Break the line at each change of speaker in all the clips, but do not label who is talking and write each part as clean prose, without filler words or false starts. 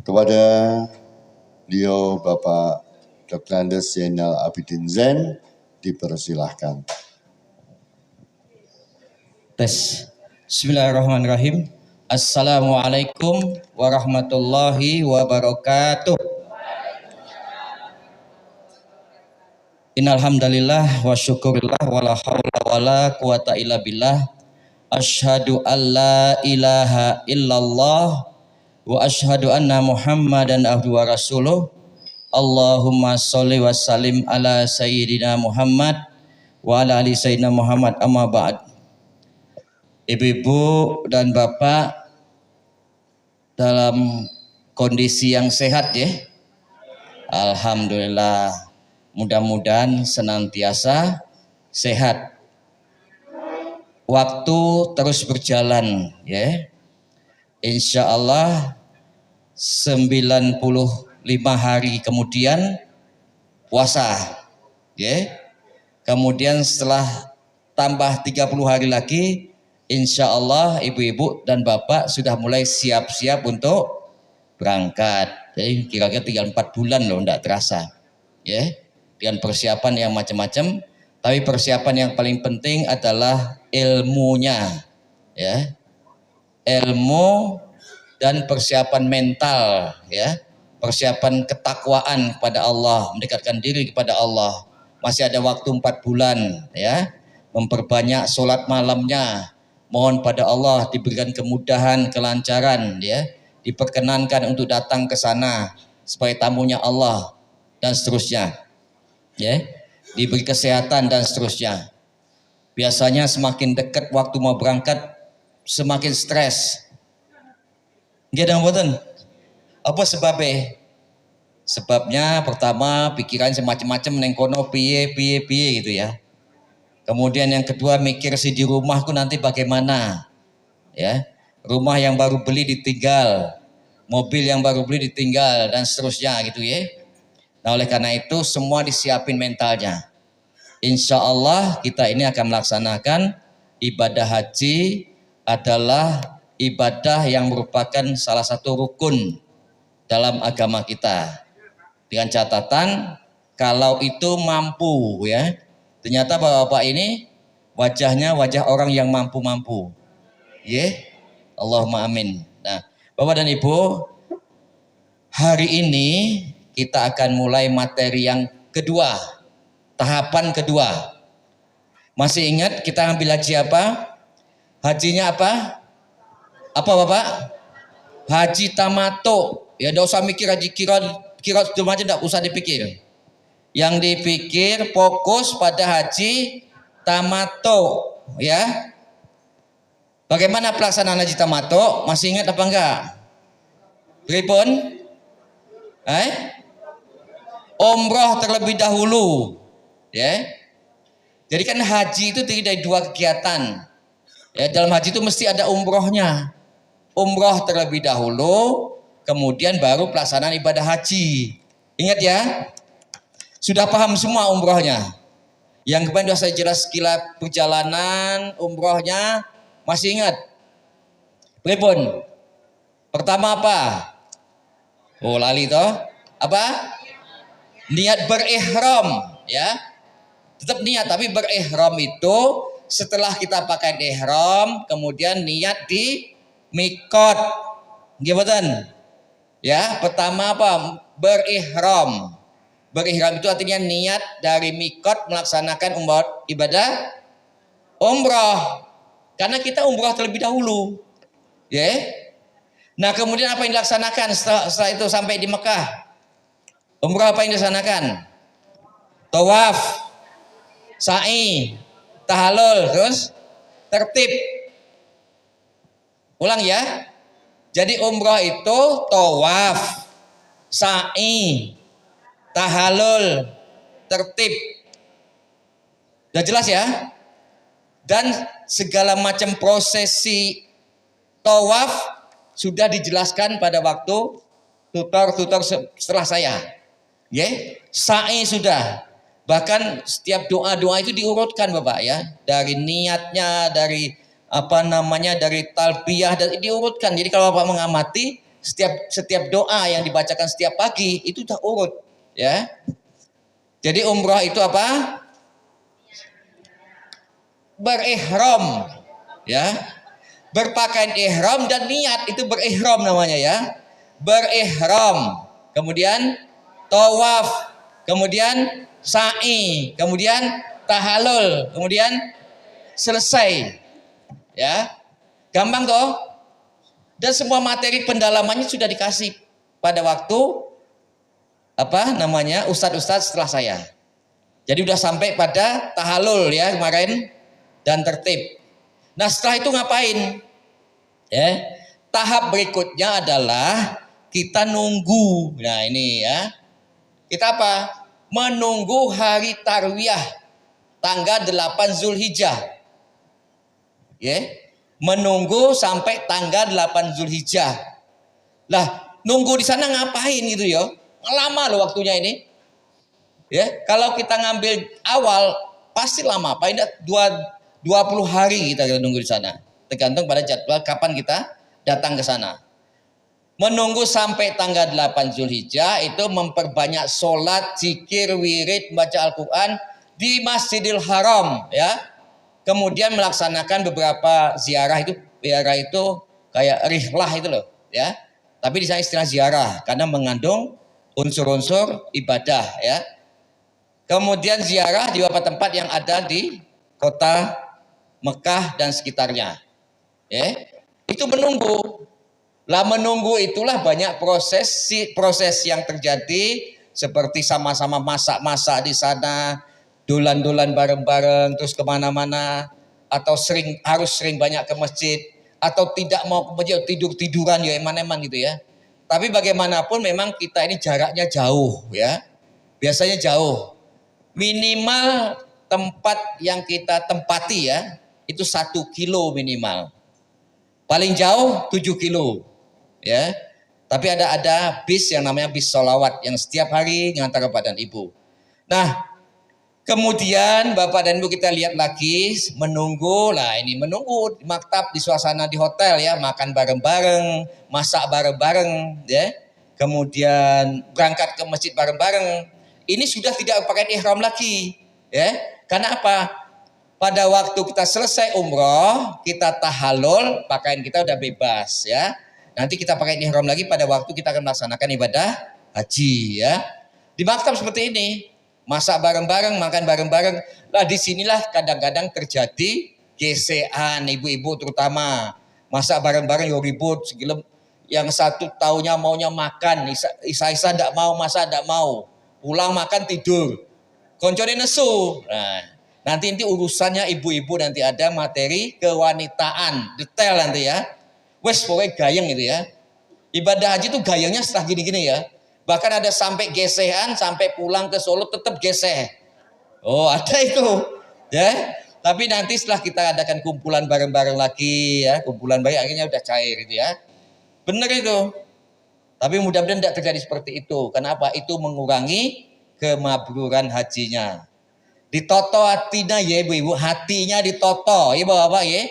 Kepada beliau Bapak Dr. Andes Zainal Abidin Zain dipersilahkan.
Tes. Bismillahirrahmanirrahim. Assalamualaikum warahmatullahi wabarakatuh. Innalhamdalillah wa syukurillah wa la hawla wa la quwata illa billah. Asyhadu an la ilaha illallah wa asyhadu anna Muhammadan abduhu wa rasuluh. Allahumma sholli wa sallim ala sayyidina Muhammad wa ala ali sayyidina Muhammad, amma ba'd. Ibu-ibu dan bapak dalam kondisi yang sehat ya. Alhamdulillah. Mudah-mudahan senantiasa sehat. Waktu terus berjalan ya. Insya Allah 95 hari kemudian puasa ya. Kemudian setelah tambah 30 hari lagi, insya Allah ibu-ibu dan bapak sudah mulai siap-siap untuk berangkat. Jadi kira-kira tinggal 4 bulan loh, tidak terasa ya. Dengan persiapan yang macam-macam, tapi persiapan yang paling penting adalah ilmunya ya. Ilmu dan persiapan mental ya. Persiapan ketakwaan kepada Allah, mendekatkan diri kepada Allah. Masih ada waktu 4 bulan ya. Memperbanyak sholat malamnya. Mohon pada Allah diberikan kemudahan, kelancaran ya. Diperkenankan untuk datang ke sana sebagai tamunya Allah dan seterusnya. Ya. Diberi kesehatan dan seterusnya. Biasanya semakin dekat waktu mau berangkat semakin stres. Nggih mboten? Apa sebabnya? Sebabnya pertama pikiran semacam-macam neng kono piye gitu ya. Kemudian yang kedua mikir si di rumahku nanti bagaimana ya. Rumah yang baru beli ditinggal, mobil yang baru beli ditinggal dan seterusnya gitu ya. Nah oleh karena itu semua disiapin mentalnya. Insya Allah kita ini akan melaksanakan ibadah haji adalah ibadah yang merupakan salah satu rukun dalam agama kita. Dengan catatan kalau itu mampu ya. Ternyata bapak-bapak ini wajahnya wajah orang yang mampu-mampu. Ya, Allahumma amin. Nah, Bapak dan Ibu, hari ini kita akan mulai materi yang kedua, tahapan kedua. Masih ingat kita ambil haji apa? Hajinya apa? Apa Bapak? Haji tamato. Ya, tidak usah mikir haji kirat macam tidak usah dipikir. Yang dipikir fokus pada haji tamato ya. Bagaimana pelaksanaan haji tamato? Masih ingat apa enggak? Pripun? Umroh terlebih dahulu ya. Jadi kan haji itu terdiri dari 2 kegiatan ya. Dalam haji itu mesti ada umrohnya. Umroh terlebih dahulu, kemudian baru pelaksanaan ibadah haji. Ingat ya. Sudah paham semua umrohnya. Yang kemarin sudah saya jelas sekilas perjalanan umrohnya. Masih ingat? Pripun? Pertama apa? Oh lali toh. Apa? Niat berihram ya. Tetap niat tapi berihram itu setelah kita pakai ihram kemudian niat di mikot. Gimana? Ya, pertama apa? Berihram. Berihram itu artinya niat dari mikot melaksanakan ibadah umroh. Karena kita umroh terlebih dahulu. Ya. Nah, kemudian apa yang dilaksanakan setelah itu sampai di Mekah? Umroh apa yang dilaksanakan? Tawaf, sa'i, tahallul, terus tertib. Ulang ya. Jadi umroh itu tawaf, sa'i, tahallul, tertib. Sudah jelas ya? Dan segala macam prosesi tawaf sudah dijelaskan pada waktu tutor setelah saya. Ya, sa'i sudah. Bahkan setiap doa-doa itu diurutkan Bapak ya. Dari niatnya, dari dari talbiyah dan diurutkan. Jadi kalau Bapak mengamati setiap doa yang dibacakan setiap pagi itu udah urut, ya. Jadi umroh itu apa? Berihram, ya. Berpakaian ihram dan niat itu berihram namanya, ya. Berihram, kemudian tawaf, kemudian sa'i, kemudian tahallul, kemudian selesai, ya. Gampang toh? Dan semua materi pendalamannya sudah dikasih pada waktu ustadz-ustadz setelah saya. Jadi udah sampai pada tahallul ya kemarin dan tertib. Nah setelah itu ngapain? Ya, tahap berikutnya adalah kita nunggu. Nah ini ya, kita apa? Menunggu hari tarwiyah tanggal 8 Zulhijjah. Ya, menunggu sampai tanggal 8 Zulhijjah. Lah, nunggu di sana ngapain gitu ya? Lama loh waktunya ini. Ya, kalau kita ngambil awal pasti lama. Paling tidak 20 hari kita nunggu di sana. Tergantung pada jadwal kapan kita datang ke sana. Menunggu sampai tanggal 8 Zulhijjah itu memperbanyak sholat, zikir, wirid, baca Al-Quran di Masjidil Haram, ya. Kemudian melaksanakan beberapa ziarah itu kayak rihlah itu loh, ya. Tapi di sana istilah ziarah karena mengandung unsur-unsur ibadah, ya. Kemudian ziarah di beberapa tempat yang ada di kota Mekah dan sekitarnya. Ya, itu menunggu. Lah menunggu itulah banyak proses yang terjadi seperti sama-sama masak-masak di sana, dolan-dolan bareng-bareng, terus kemana-mana, atau harus sering banyak ke masjid, atau tidak mau ke masjid tidur-tiduran ya eman-eman gitu ya. Tapi bagaimanapun memang kita ini jaraknya jauh ya, biasanya jauh. Minimal tempat yang kita tempati ya itu 1 kilo minimal. Paling jauh 7 kilo, ya. Tapi ada bis yang namanya bis sholawat yang setiap hari ngantar Bapak dan Ibu. Nah, kemudian Bapak dan Ibu kita lihat lagi menunggu di maktab, di suasana di hotel ya, makan bareng-bareng, masak bareng-bareng, ya. Kemudian berangkat ke masjid bareng-bareng. Ini sudah tidak pakai ihram lagi, ya. Karena apa? Pada waktu kita selesai umroh, kita tahallul, pakaian kita udah bebas ya. Nanti kita pakai ihram lagi pada waktu kita akan melaksanakan ibadah haji ya. Di maktab seperti ini, masak bareng-bareng, makan bareng-bareng. Lah disinilah kadang-kadang terjadi gesekan ibu-ibu terutama. Masak bareng-bareng yo ribut segilem. Yang satu taunya maunya makan, Isa enggak mau, masak enggak mau. Pulang makan tidur. Koncone nesu. Nah, nanti urusannya ibu-ibu nanti ada materi kewanitaan detail nanti ya. Wes pokoknya gayeng gitu ya. Ibadah haji itu gayengnya setelah gini-gini ya. Bahkan ada sampai gesehan, sampai pulang ke Solo tetap geseh. Oh ada itu ya. Tapi nanti setelah kita adakan kumpulan bareng-bareng lagi ya, kumpulan baik akhirnya udah cair gitu ya. Bener itu. Tapi mudah-mudahan tidak terjadi seperti itu. Kenapa? Itu mengurangi kemabruran hajinya. Ditoto hatinya ya ibu-ibu, hatinya ditoto ya bapak-bapak ya,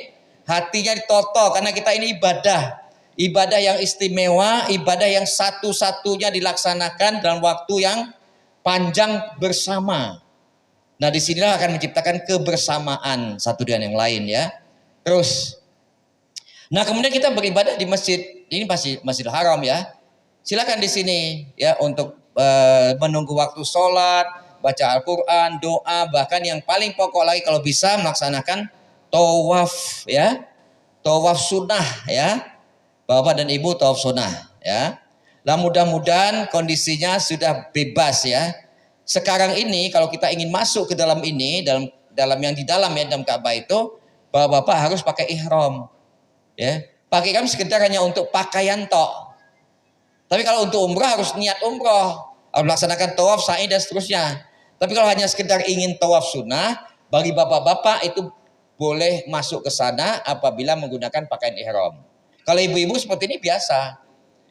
hatinya ditoto karena kita ini ibadah yang istimewa, ibadah yang satu-satunya dilaksanakan dalam waktu yang panjang bersama. Nah disinilah akan menciptakan kebersamaan satu dengan yang lain ya. Terus, nah kemudian kita beribadah di masjid, ini pasti Masjidil Haram ya. Silakan di sini ya untuk menunggu waktu sholat, baca Al-Quran, doa, bahkan yang paling pokok lagi kalau bisa melaksanakan tawaf ya, tawaf sunnah ya, Bapak dan Ibu tawaf sunnah ya. Lah mudah-mudahan kondisinya sudah bebas ya. Sekarang ini kalau kita ingin masuk ke dalam ini, dalam yang di dalam ya dalam Ka'bah itu, Bapak harus pakai ihram ya. Pakai ihram sekedar hanya untuk pakaian tok. Tapi kalau untuk umrah harus niat umrah, harus melaksanakan tawaf, sa'i dan seterusnya. Tapi kalau hanya sekedar ingin tawaf sunnah, bagi bapak-bapak itu boleh masuk ke sana apabila menggunakan pakaian ihram. Kalau ibu-ibu seperti ini biasa.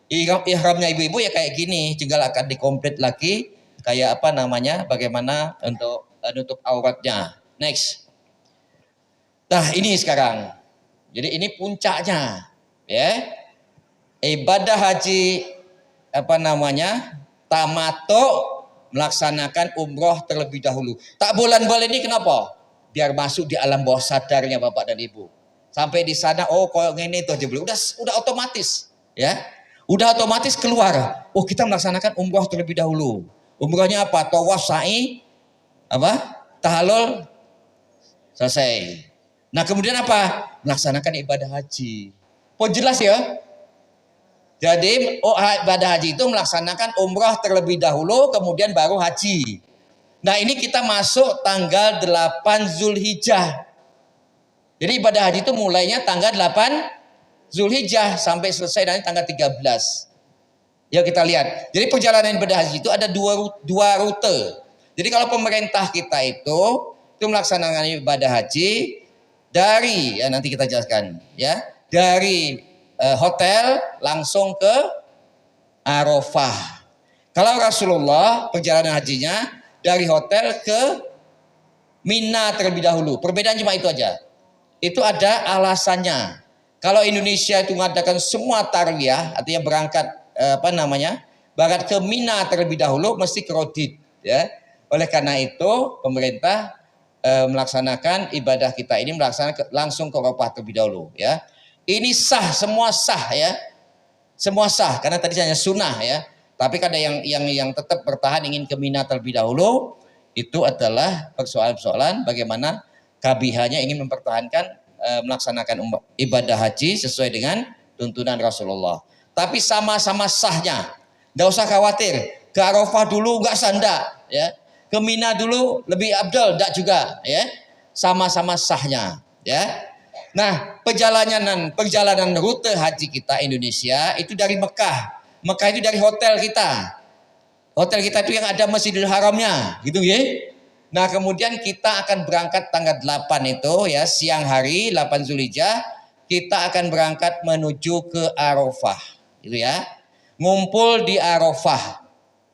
Ihramnya ibu-ibu ya kayak gini, tinggal akan dikomplit lagi kayak bagaimana untuk nutup auratnya. Next. Nah, ini sekarang. Jadi ini puncaknya, ya. ibadah haji tamattu, melaksanakan umroh terlebih dahulu. Tak bulan-bulan ini kenapa? Biar masuk di alam bawah sadarnya Bapak dan Ibu. Sampai di sana, oh kalau ini itu aja belum. Udah otomatis, ya. Udah otomatis keluar. Oh kita melaksanakan umroh terlebih dahulu. Umrohnya apa? Tawaf, sa'i, tahallul, selesai. Nah kemudian apa? Melaksanakan ibadah haji. Oh jelas ya? Jadi ibadah haji itu melaksanakan umrah terlebih dahulu, kemudian baru haji. Nah ini kita masuk tanggal 8 Zulhijjah. Jadi ibadah haji itu mulainya tanggal 8 Zulhijjah sampai selesai nanti tanggal 13. Ya kita lihat. Jadi perjalanan ibadah haji itu ada dua rute. Jadi kalau pemerintah kita itu melaksanakan ibadah haji dari, ya nanti kita jelaskan ya, dari hotel langsung ke Arafah. Kalau Rasulullah perjalanan hajinya dari hotel ke Mina terlebih dahulu. Perbedaan cuma itu aja. Itu ada alasannya. Kalau Indonesia itu mengadakan semua tarwiyah, artinya berangkat berangkat ke Mina terlebih dahulu mesti kredit, ya. Oleh karena itu pemerintah melaksanakan ibadah kita ini langsung ke Arafah terlebih dahulu, ya. Ini sah, semua sah ya. Semua sah karena tadi hanya sunnah ya. Tapi ada yang tetap bertahan ingin ke Mina terlebih dahulu, itu adalah persoalan-persoalan bagaimana KBH-nya ingin mempertahankan melaksanakan ibadah haji sesuai dengan tuntunan Rasulullah. Tapi sama-sama sahnya. Enggak usah khawatir. Ke Arafah dulu enggak sanda ya. Ke Mina dulu lebih abdal enggak juga ya. Sama-sama sahnya ya. Nah, perjalanan rute haji kita Indonesia itu dari Mekah. Mekah itu dari hotel kita. Hotel kita itu yang ada Masjidil Haramnya, gitu ya. Nah, kemudian kita akan berangkat tanggal 8 itu ya, siang hari 8 Zulhijjah, kita akan berangkat menuju ke Arafah, gitu ya. Ngumpul di Arafah.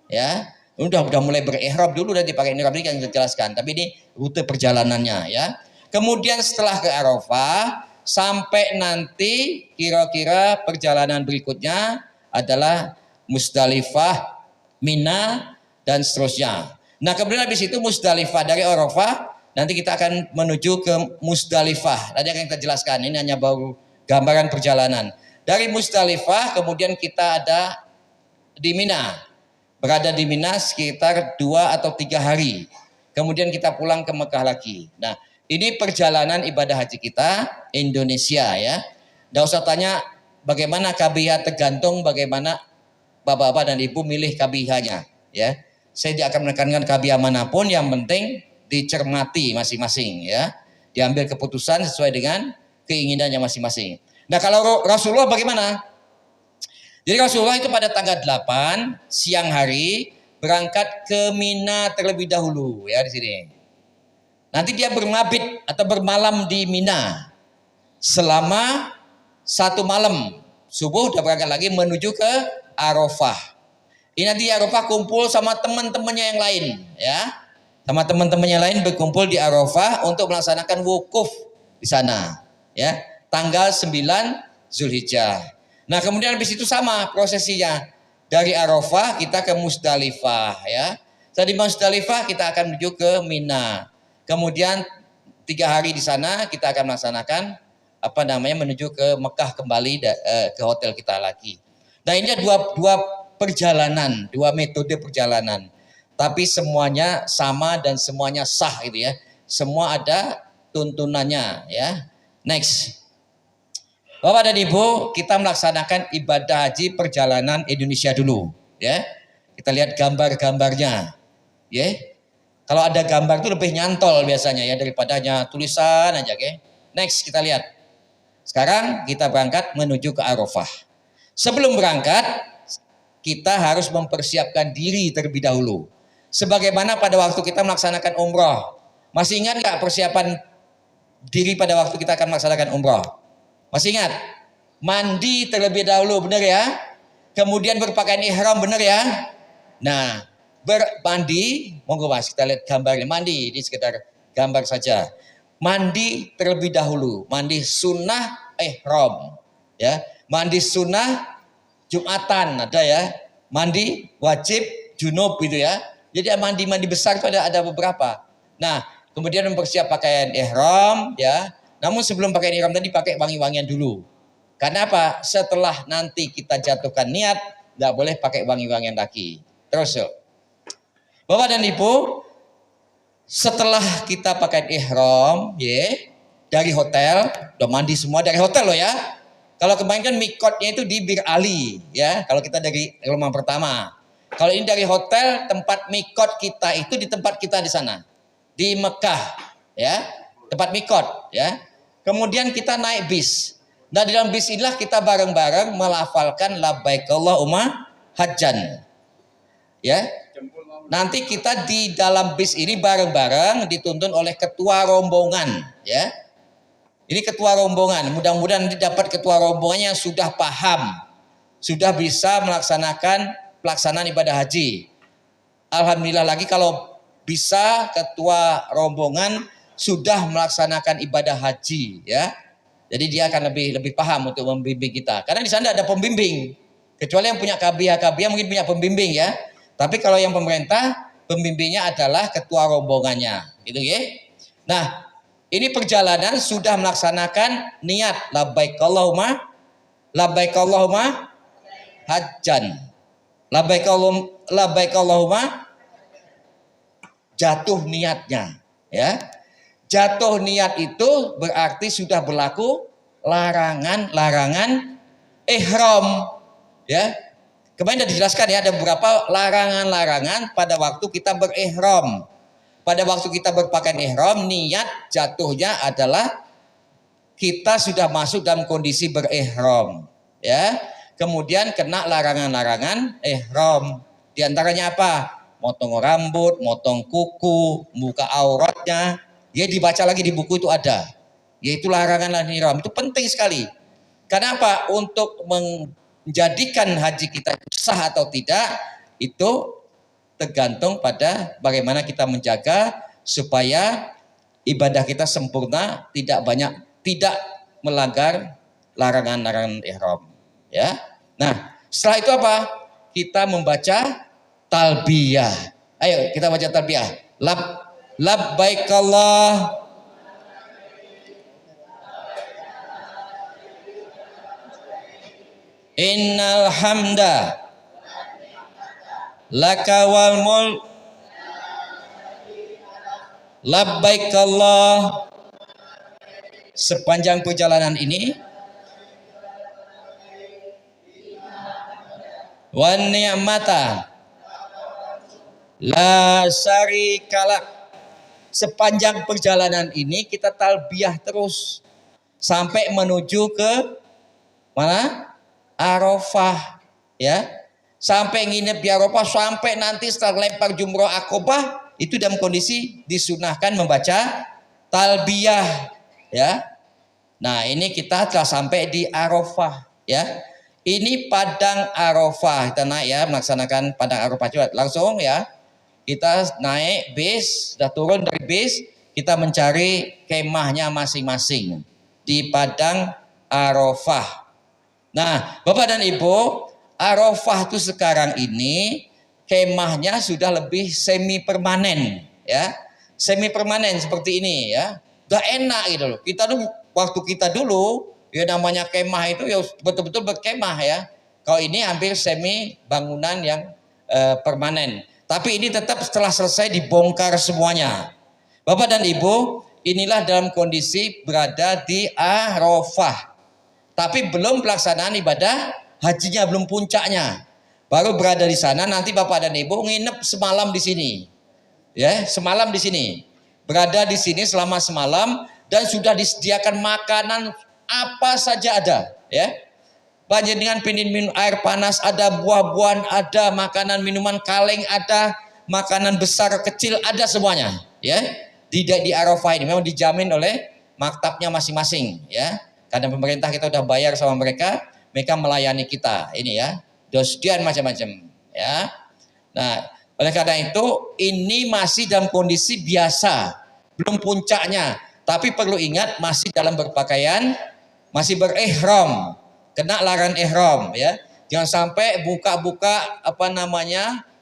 Ya. Udah mulai berihram dulu dan dipakai ihram ini yang dijelaskan, tapi ini rute perjalanannya ya. Kemudian setelah ke Arafah sampai nanti kira-kira perjalanan berikutnya adalah Musdalifah, Mina dan seterusnya. Nah kemudian habis itu Musdalifah dari Arafah nanti kita akan menuju ke Musdalifah. Tadi yang kita jelaskan ini hanya baru gambaran perjalanan. Dari Musdalifah kemudian kita ada di Mina. Berada di Mina sekitar 2 atau 3 hari. Kemudian kita pulang ke Mekah lagi. Nah ini perjalanan ibadah haji kita Indonesia ya. Nggak usah tanya bagaimana KBH, tergantung bagaimana bapak-bapak dan ibu milih KBH-nya ya. Saya tidak akan menekankan KBH manapun, yang penting dicermati masing-masing ya. Diambil keputusan sesuai dengan keinginannya masing-masing. Nah kalau Rasulullah bagaimana? Jadi Rasulullah itu pada tanggal 8 siang hari berangkat ke Mina terlebih dahulu ya di sini. Nanti dia bermabit atau bermalam di Mina selama 1 malam. Subuh udah berangkat lagi menuju ke Arafah. Ini nanti Arafah kumpul sama teman-temannya yang lain ya. Sama teman-temannya lain berkumpul di Arafah untuk melaksanakan wukuf di sana ya. Tanggal 9 Zulhijjah. Nah, kemudian habis itu sama prosesinya. Dari Arafah kita ke Musdalifah ya. Dari Musdalifah kita akan menuju ke Mina. Kemudian 3 hari di sana kita akan melaksanakan menuju ke Mekah kembali ke hotel kita lagi. Nah ini dua perjalanan, 2 metode perjalanan. Tapi semuanya sama dan semuanya sah gitu ya. Semua ada tuntunannya ya. Next. Bapak dan Ibu, kita melaksanakan ibadah haji perjalanan Indonesia dulu ya. Kita lihat gambar-gambarnya. Ya. Kalau ada gambar itu lebih nyantol biasanya ya daripada hanya tulisan aja, oke. Next kita lihat. Sekarang kita berangkat menuju ke Arafah. Sebelum berangkat, kita harus mempersiapkan diri terlebih dahulu. Sebagaimana pada waktu kita melaksanakan umroh. Masih ingat nggak persiapan diri pada waktu kita akan melaksanakan umroh? Masih ingat? Mandi terlebih dahulu, benar ya? Kemudian berpakaian ihram, benar ya? Nah, bermandi, monggo Mas, kita lihat gambarnya. Mandi, ini sekedar gambar saja. Mandi terlebih dahulu, mandi sunnah ihram, ya. Mandi sunnah Jumatan ada ya, mandi wajib junub gitu ya. Jadi mandi besar itu ada beberapa. Nah, kemudian mempersiap pakaian ihram ya. Namun sebelum pakaian ihram tadi pakai wangi-wangian dulu. Karena apa? Setelah nanti kita jatuhkan niat, nggak boleh pakai wangi-wangian lagi. Terus yuk. Bapak dan Ibu, setelah kita pakai ihram, ya, dari hotel, udah mandi semua dari hotel loh ya. Kalau kemarin kan mikotnya itu di Bir Ali, ya. Kalau kita dari rumah pertama. Kalau ini dari hotel, tempat mikot kita itu di tempat kita di sana, di Mekah, ya, tempat mikot, ya. Kemudian kita naik bis. Nah di dalam bis inilah kita bareng-bareng melafalkan labbaik Allahumma hajjan, ya. Nanti kita di dalam bis ini bareng-bareng dituntun oleh ketua rombongan, ya. Ini ketua rombongan, mudah-mudahan nanti dapat ketua rombongannya yang sudah paham, sudah bisa melaksanakan pelaksanaan ibadah haji. Alhamdulillah lagi kalau bisa ketua rombongan sudah melaksanakan ibadah haji, ya. Jadi dia akan lebih paham untuk membimbing kita. Karena di sana ada pembimbing. Kecuali yang punya kabiah mungkin punya pembimbing ya. Tapi kalau yang pemerintah, pembimbingnya adalah ketua rombongannya, gitu ya. Nah, ini perjalanan sudah melaksanakan niat labbaik Allahumma hajjan. Labbaik Allahumma jatuh niatnya, ya. Jatuh niat itu berarti sudah berlaku larangan ihram, ya. Kemarin sudah dijelaskan ya, ada beberapa larangan-larangan pada waktu kita berihram. Pada waktu kita berpakaian ihram, niat jatuhnya adalah kita sudah masuk dalam kondisi berihram, ya. Kemudian kena larangan-larangan ihram. Di antaranya apa? Motong rambut, motong kuku, buka auratnya. Ya dibaca lagi di buku itu ada. Yaitu larangan ihram. Itu penting sekali. Karena apa? Untuk menjadikan haji kita sah atau tidak itu tergantung pada bagaimana kita menjaga supaya ibadah kita sempurna, tidak melanggar larangan-larangan ihram, ya. Nah, setelah itu apa? Kita membaca talbiyah. Ayo kita baca talbiyah. Labbaik Allah. Innal hamda laka wal mulk labbaik Allah. Sepanjang perjalanan ini wa ni'mata la syarikalak. Sepanjang perjalanan ini kita talbiyah terus sampai menuju ke mana? Arafah, ya. Sampai nginep di Arafah, sampai nanti setelah lempar jumroh Aqobah, itu dalam kondisi disunahkan membaca talbiyah, ya. Nah, ini kita telah sampai di Arafah, ya. Ini padang Arafah, kita naik ya, melaksanakan padang Arafah. Coba langsung ya, kita naik bis, sudah turun dari bis, kita mencari kemahnya masing-masing di padang Arafah. Nah, Bapak dan Ibu, Arafah itu sekarang ini kemahnya sudah lebih semi permanen, ya. Semi permanen seperti ini, ya. Udah enak gitu loh. Kita dulu waktu kita dulu ya namanya kemah itu ya betul-betul berkemah ya. Kalau ini hampir semi bangunan yang permanen. Tapi ini tetap setelah selesai dibongkar semuanya. Bapak dan Ibu, inilah dalam kondisi berada di Arafah. Tapi belum pelaksanaan ibadah hajinya, belum puncaknya. Baru berada di sana, nanti Bapak dan Ibu nginep semalam di sini. Ya, semalam di sini. Berada di sini selama semalam dan sudah disediakan makanan apa saja ada, ya. Panjenengan pingin minum air panas ada, buah-buahan ada, makanan minuman kaleng ada, makanan besar kecil ada semuanya, ya. Di Arafah ini memang dijamin oleh maktabnya masing-masing, ya. Karena pemerintah kita udah bayar sama mereka melayani kita ini ya, dosdian macam-macam ya. Nah, oleh karena itu ini masih dalam kondisi biasa, belum puncaknya, tapi perlu ingat masih dalam berpakaian, masih berihram, kena larangan ihram ya. Jangan sampai buka-buka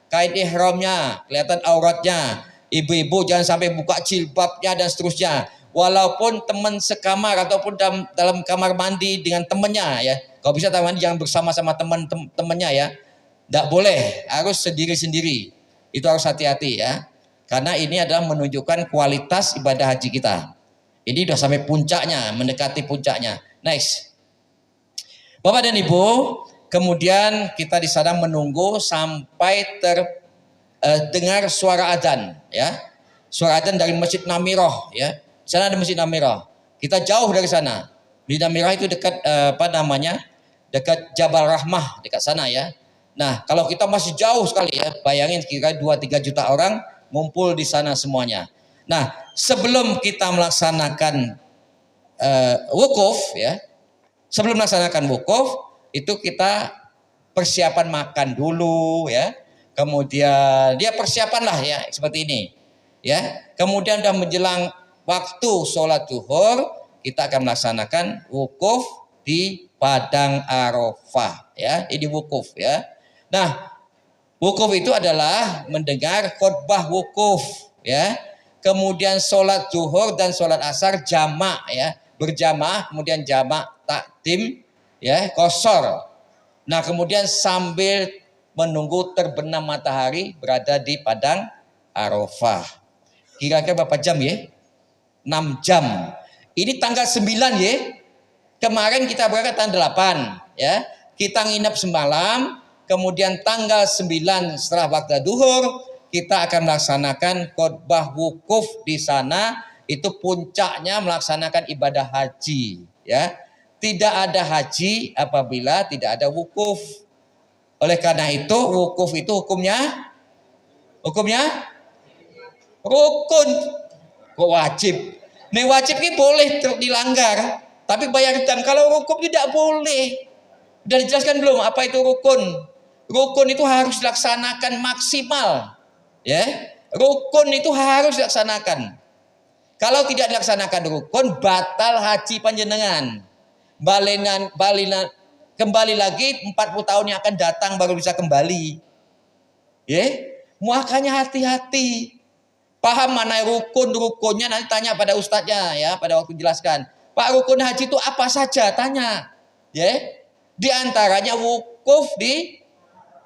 kain ihramnya, kelihatan auratnya. Ibu-ibu jangan sampai buka jilbabnya dan seterusnya. Walaupun teman sekamar ataupun dalam kamar mandi dengan temannya ya. Kalau bisa teman jangan bersama-sama temannya ya. Tidak boleh, harus sendiri-sendiri. Itu harus hati-hati ya. Karena ini adalah menunjukkan kualitas ibadah haji kita. Ini sudah sampai puncaknya, mendekati puncaknya. Next. Bapak dan Ibu, kemudian kita di sana menunggu sampai dengar suara adzan ya. Suara adzan dari Masjid Namirah ya. Di sana ada Masjid Namirah. Kita jauh dari sana. Di Namirah itu dekat dekat Jabal Rahmah, dekat sana ya. Nah, kalau kita masih jauh sekali ya, bayangin kira 2-3 juta orang ngumpul di sana semuanya. Nah, sebelum kita melaksanakan wukuf ya, sebelum melaksanakan wukuf itu kita persiapan makan dulu ya, kemudian dia persiapan lah ya seperti ini ya. Kemudian udah menjelang waktu sholat zuhur kita akan melaksanakan wukuf di Padang Arafah ya, ini wukuf ya. Nah, wukuf itu adalah mendengar khutbah wukuf ya. Kemudian sholat zuhur dan sholat asar jamak ya, berjamaah, kemudian jamak takdim ya, qashar. Nah, kemudian sambil menunggu terbenam matahari berada di Padang Arafah. Kira-kira berapa jam ya? 6 jam. Ini tanggal 9 ya. Kemarin kita berangkat tanggal 8 ya. Kita nginep semalam, kemudian tanggal 9 setelah waktu duhur kita akan melaksanakan khutbah wukuf di sana. Itu puncaknya melaksanakan ibadah haji ya. Tidak ada haji apabila tidak ada wukuf. Oleh karena itu wukuf itu hukumnya rukun. Kok wajib? Nih wajib ini boleh dilanggar, tapi bayar dam. Kalau rukun tidak boleh. Sudah dijelaskan belum apa itu rukun? Rukun itu harus dilaksanakan maksimal. Ya, rukun itu harus dilaksanakan. Kalau tidak dilaksanakan rukun, batal haji panjenengan. Kembali lagi 40 tahun yang akan datang baru bisa kembali. Ya, makanya hati-hati. Paham mana rukunnya nanti tanya pada ustadznya ya, pada waktu jelaskan. Pak, rukun haji itu apa saja? Tanya. Ya. Di antaranya wukuf di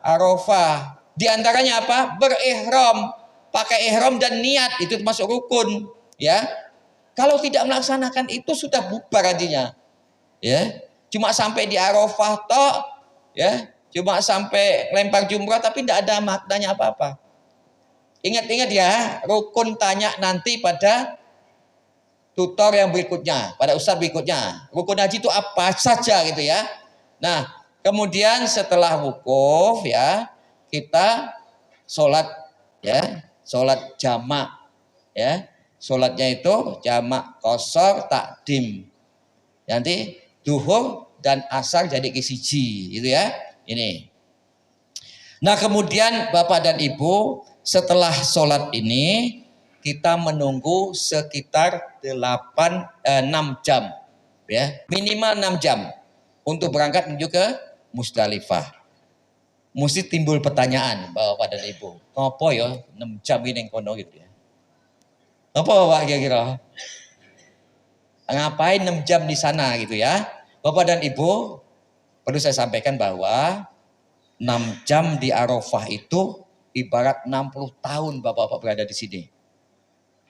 Arafah. Di antaranya apa? Berihram, pakai ihram dan niat, itu termasuk rukun, ya. Kalau tidak melaksanakan itu sudah bubar hajinya. Ya. Cuma sampai di Arafah toh, ya. Cuma sampai lempar jumrah tapi tidak ada maknanya apa-apa. Ingat-ingat ya, rukun tanya nanti pada tutor yang berikutnya, pada ustadz berikutnya. Rukun haji itu apa saja gitu ya. Nah, kemudian setelah wukuf ya, kita sholat ya, sholat jamak ya. Sholatnya itu jamak qashar takdim. Nanti duhur dan asar jadi kisiji gitu ya. Ini. Nah, kemudian Bapak dan Ibu, setelah sholat ini kita menunggu sekitar 6 jam ya, minimal 6 jam untuk berangkat menuju ke Musdalifah. Mesti timbul pertanyaan Bapak dan Ibu, apa ya 6 jam ini yang kono gitu ya. Apa Bapak kira-kira? Ngapain 6 jam di sana gitu ya? Bapak dan Ibu, perlu saya sampaikan bahwa 6 jam di Arafah itu ibarat 60 tahun Bapak-bapak berada di sini.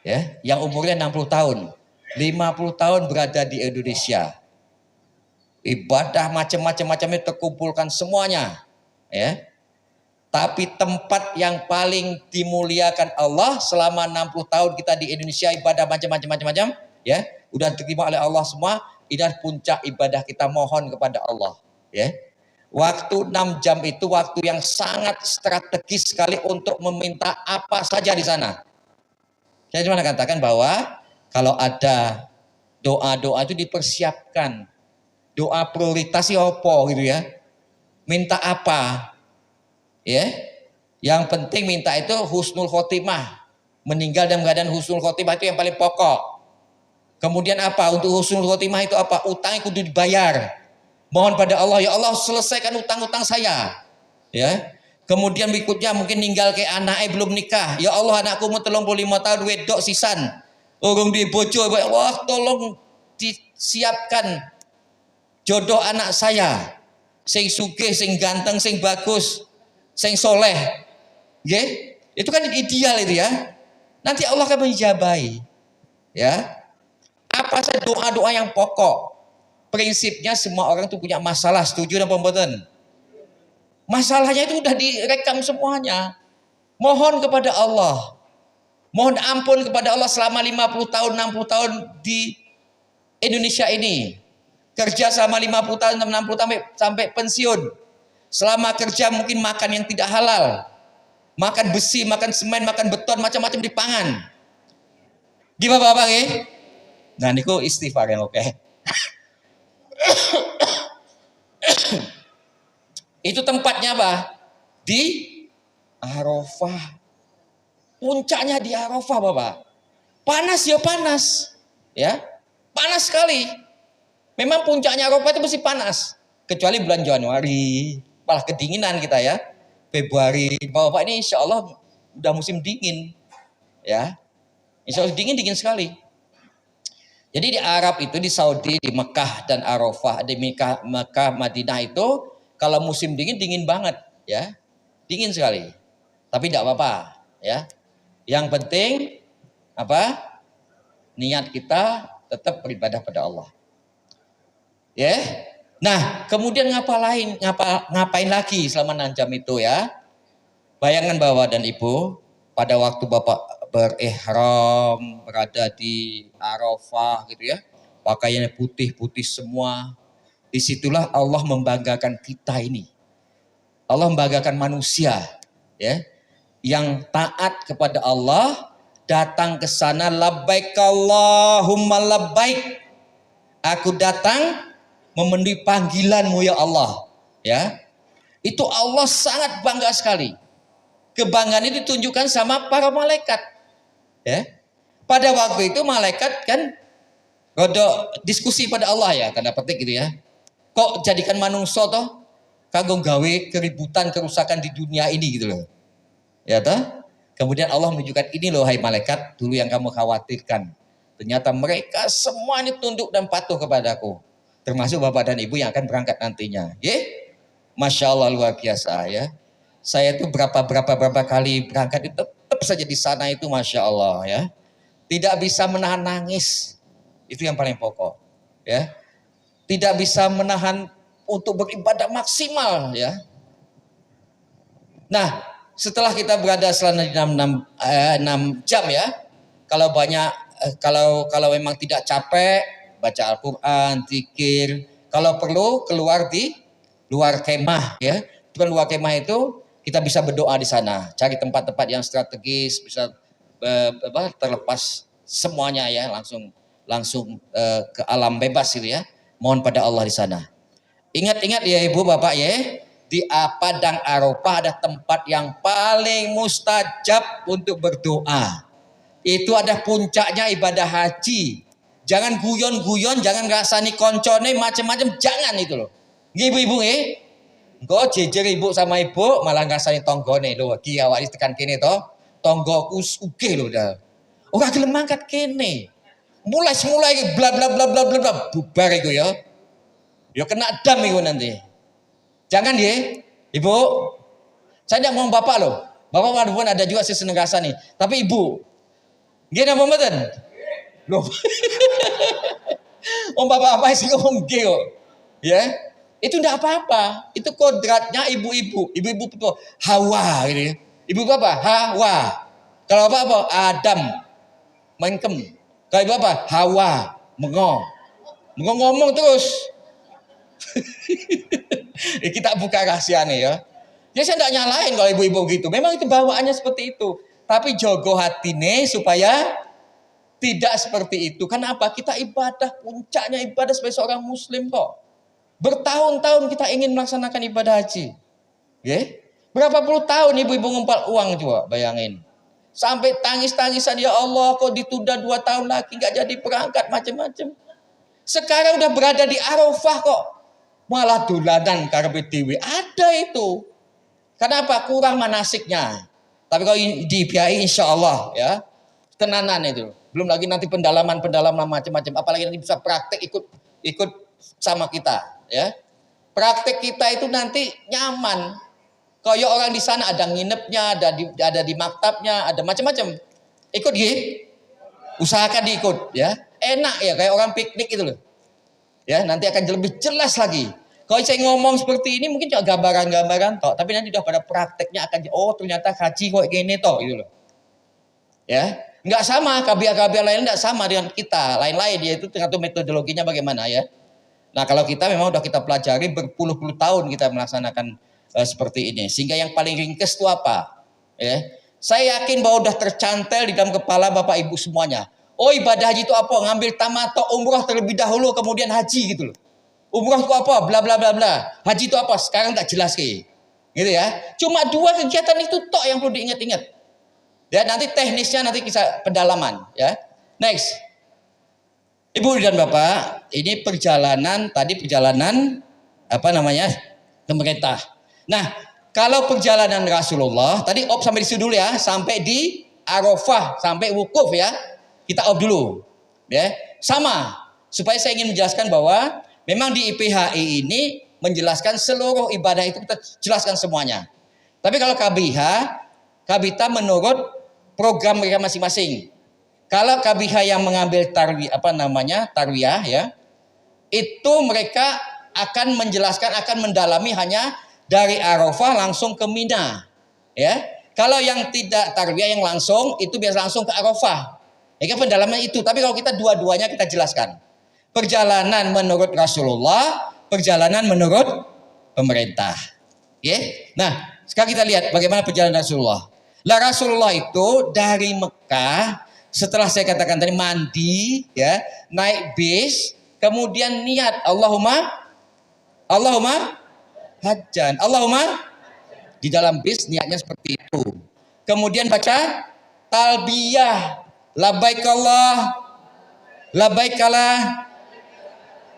Ya, yang umurnya 60 tahun, 50 tahun berada di Indonesia. Ibadah macam-macamnya terkumpulkan semuanya, ya. Tapi tempat yang paling dimuliakan Allah selama 60 tahun kita di Indonesia ibadah macam-macam, ya, udah diterima oleh Allah semua. Ini puncak ibadah kita, mohon kepada Allah, ya. Waktu 6 jam itu waktu yang sangat strategis sekali untuk meminta apa saja di sana. Saya cuma katakan bahwa kalau ada doa-doa itu dipersiapkan. Doa prioritas apa gitu ya. Minta apa? Ya. Yang penting minta itu husnul khotimah. Meninggal dalam keadaan husnul khotimah itu yang paling pokok. Kemudian apa? Untuk husnul khotimah itu apa? Utang kudu dibayar. Mohon pada Allah, ya Allah selesaikan utang-utang saya. Ya. Kemudian berikutnya mungkin ninggal ke anaknya belum nikah. Ya Allah anakku mau 35 tahun wedok sisan. Urung di bojo, ya Allah tolong disiapkan jodoh anak saya. Sing sugih, sing ganteng, sing bagus, sing soleh. Nggih? Itu kan ideal itu ya. Nanti Allah akan menjabahi. Ya. Apa saja doa-doa yang pokok. Prinsipnya semua orang itu punya masalah, setuju dan pemboten? Masalahnya itu udah direkam semuanya. Mohon kepada Allah. Mohon ampun kepada Allah selama 50 tahun, 60 tahun di Indonesia ini. Kerja selama 50 tahun, 60 tahun sampai pensiun. Selama kerja mungkin makan yang tidak halal. Makan besi, makan semen, makan beton, macam-macam dipangan. Gimana Bapak ya? Nah niku istighfar yang oke. Itu tempatnya apa? Di Arafah. Puncaknya di Arafah Bapak. Panas ya panas. Ya. Panas sekali. Memang puncaknya Arafah itu mesti panas. Kecuali bulan Januari. Malah kedinginan kita ya. Februari. Bapak ini insya Allah udah musim dingin. Ya. Insya Allah dingin sekali. Jadi di Arab itu, di Saudi, di Mekah dan Arafah, di Mekah, Madinah itu kalau musim dingin banget, ya, dingin sekali. Tapi tidak apa-apa, ya. Yang penting apa? Niat kita tetap beribadah pada Allah. Ya. Nah, kemudian ngapain lagi selama 6 jam itu ya? Bayangkan Bapak dan Ibu, pada waktu Bapak berihram berada di Arafah gitu ya, pakaiannya putih-putih semua. Disitulah Allah membanggakan kita ini. Allah membanggakan manusia ya, yang taat kepada Allah, datang ke sana labbaik Allahumma labbaik. Aku datang memenuhi panggilanmu ya Allah. Ya. Itu Allah sangat bangga sekali. Kebanggaan itu ditunjukkan sama para malaikat. Ya. Pada waktu itu malaikat kan rodok diskusi pada Allah ya, tanda petik gitu ya. Kok jadikan manungsa toh kagum gawe keributan, kerusakan di dunia ini gitu loh. Ya toh? Kemudian Allah menunjukkan ini loh hai malaikat, dulu yang kamu khawatirkan. Ternyata mereka semua ini tunduk dan patuh kepadaku. Termasuk Bapak dan Ibu yang akan berangkat nantinya. Ya? Masya Allah luar biasa ya. Saya tuh berapa kali berangkat itu tetap saja di sana itu Masya Allah ya. Tidak bisa menahan nangis. Itu yang paling pokok. Ya. Tidak bisa menahan untuk beribadah maksimal ya. Nah, setelah kita berada selama 6 jam ya. Kalau banyak kalau memang tidak capek baca Al-Qur'an, zikir, kalau perlu keluar di luar kemah ya. Bukan luar kemah itu kita bisa berdoa di sana, cari tempat-tempat yang strategis, bisa terlepas semuanya ya, langsung ke alam bebas gitu ya. Mohon pada Allah di sana. Ingat-ingat ya Ibu Bapak ya, di Padang Arafah ada tempat yang paling mustajab untuk berdoa. Itu ada puncaknya ibadah haji. Jangan guyon-guyon, jangan ngrasani koncone macam-macam, jangan itu loh. Ibu-ibu Engko jejer ibu sama ibu malah ngrasani tonggone lho, iki awake tekan kene to. Tonggoku sugih lho dah. Ora gelem mangkat kene. Mulai bla bla bla bla bla bubar iku ya. Ya kena dam iku nanti. Jangan ya, Ibu. Saya tidak ngomong Bapak loh. Bapak walaupun ada juga seseneng nih. Tapi Ibu. Nggih napa mboten? Loh. Om Bapak apa sih ngomong nggih kok. Ya. Itu tidak apa-apa. Itu kodratnya ibu-ibu. Ibu-ibu itu Hawa gitu ya. Ibu apa? Hawa. Kalau apa? Adam. Mengkem. Kalau ibu apa? Hawa. Mengo ngomong terus. Kita buka rahasia nih ya. Ya saya tidak nyalain kalau ibu-ibu gitu. Memang itu bawaannya seperti itu. Tapi jogo hatine supaya tidak seperti itu. Kenapa? Kita ibadah, puncaknya ibadah sebagai seorang muslim kok. Bertahun-tahun kita ingin melaksanakan ibadah haji. Okay? Berapa puluh tahun ibu-ibu ngumpul uang coba bayangin. Sampai tangis-tangisan, ya Allah kok ditunda 2 tahun lagi gak jadi berangkat macam-macam. Sekarang udah berada di Arafah kok. malah dolanan karepe dhewe. Ada itu. Kenapa? Kurang manasiknya. Tapi kalau dibiayai insya Allah ya tenanan itu. Belum lagi nanti pendalaman macam-macam. Apalagi nanti bisa praktek ikut sama kita ya. Praktek kita itu nanti nyaman. Kayak orang di sana ada nginepnya, ada di maktabnya, ada macam-macam. Ikut gitu. Usahakan diikut ya. Enak ya kayak orang piknik itu loh. Ya, nanti akan lebih jelas lagi. Kalau saya ngomong seperti ini mungkin cuma gambaran-gambaran toh, tapi nanti udah pada prakteknya akan ternyata haji kok gini toh gitu loh. Ya, nggak sama KBA lain nggak sama dengan kita, lain-lain yaitu tergantung metodologinya bagaimana ya. Nah, kalau kita memang udah kita pelajari berpuluh-puluh tahun kita melaksanakan seperti ini. Sehingga yang paling ringkes itu apa? Ya. Saya yakin bahwa udah tercantel di dalam kepala Bapak Ibu semuanya. Oh, ibadah haji itu apa? Ngambil tamattu umrah terlebih dahulu kemudian haji gitu loh. Umrah itu apa? Bla bla bla bla. Haji itu apa? Sekarang tak jelas gitu ya. Cuma dua kegiatan itu tok yang perlu diingat-ingat. Ya, nanti teknisnya nanti kita pendalaman ya. Next. Ibu dan Bapak, ini perjalanan apa namanya? Pemerintah. Nah, kalau perjalanan Rasulullah, tadi sampai di situ dulu ya, sampai di Arafah, sampai wukuf ya. Kita dulu. Ya. Sama, supaya saya ingin menjelaskan bahwa memang di IPHI ini menjelaskan seluruh ibadah itu kita jelaskan semuanya. Tapi kalau KBITA menurut program mereka masing-masing. Kalau KBIH yang mengambil tarwiyah ya, itu mereka akan menjelaskan, akan mendalami hanya dari Arafah langsung ke Mina. Ya, kalau yang tidak tarwiyah yang langsung itu biasa langsung ke Arafah. Ya, pendalaman itu. Tapi kalau kita dua-duanya kita jelaskan. Perjalanan menurut Rasulullah, perjalanan menurut pemerintah. Ya, nah sekarang kita lihat bagaimana perjalanan Rasulullah. Lah Rasulullah itu dari Mekah. Setelah saya katakan tadi mandi, ya, naik bis, kemudian niat Allahumma hajjan. Allahumma di dalam bis niatnya seperti itu. Kemudian baca talbiyah, labbaik Allah, labbaik Allah.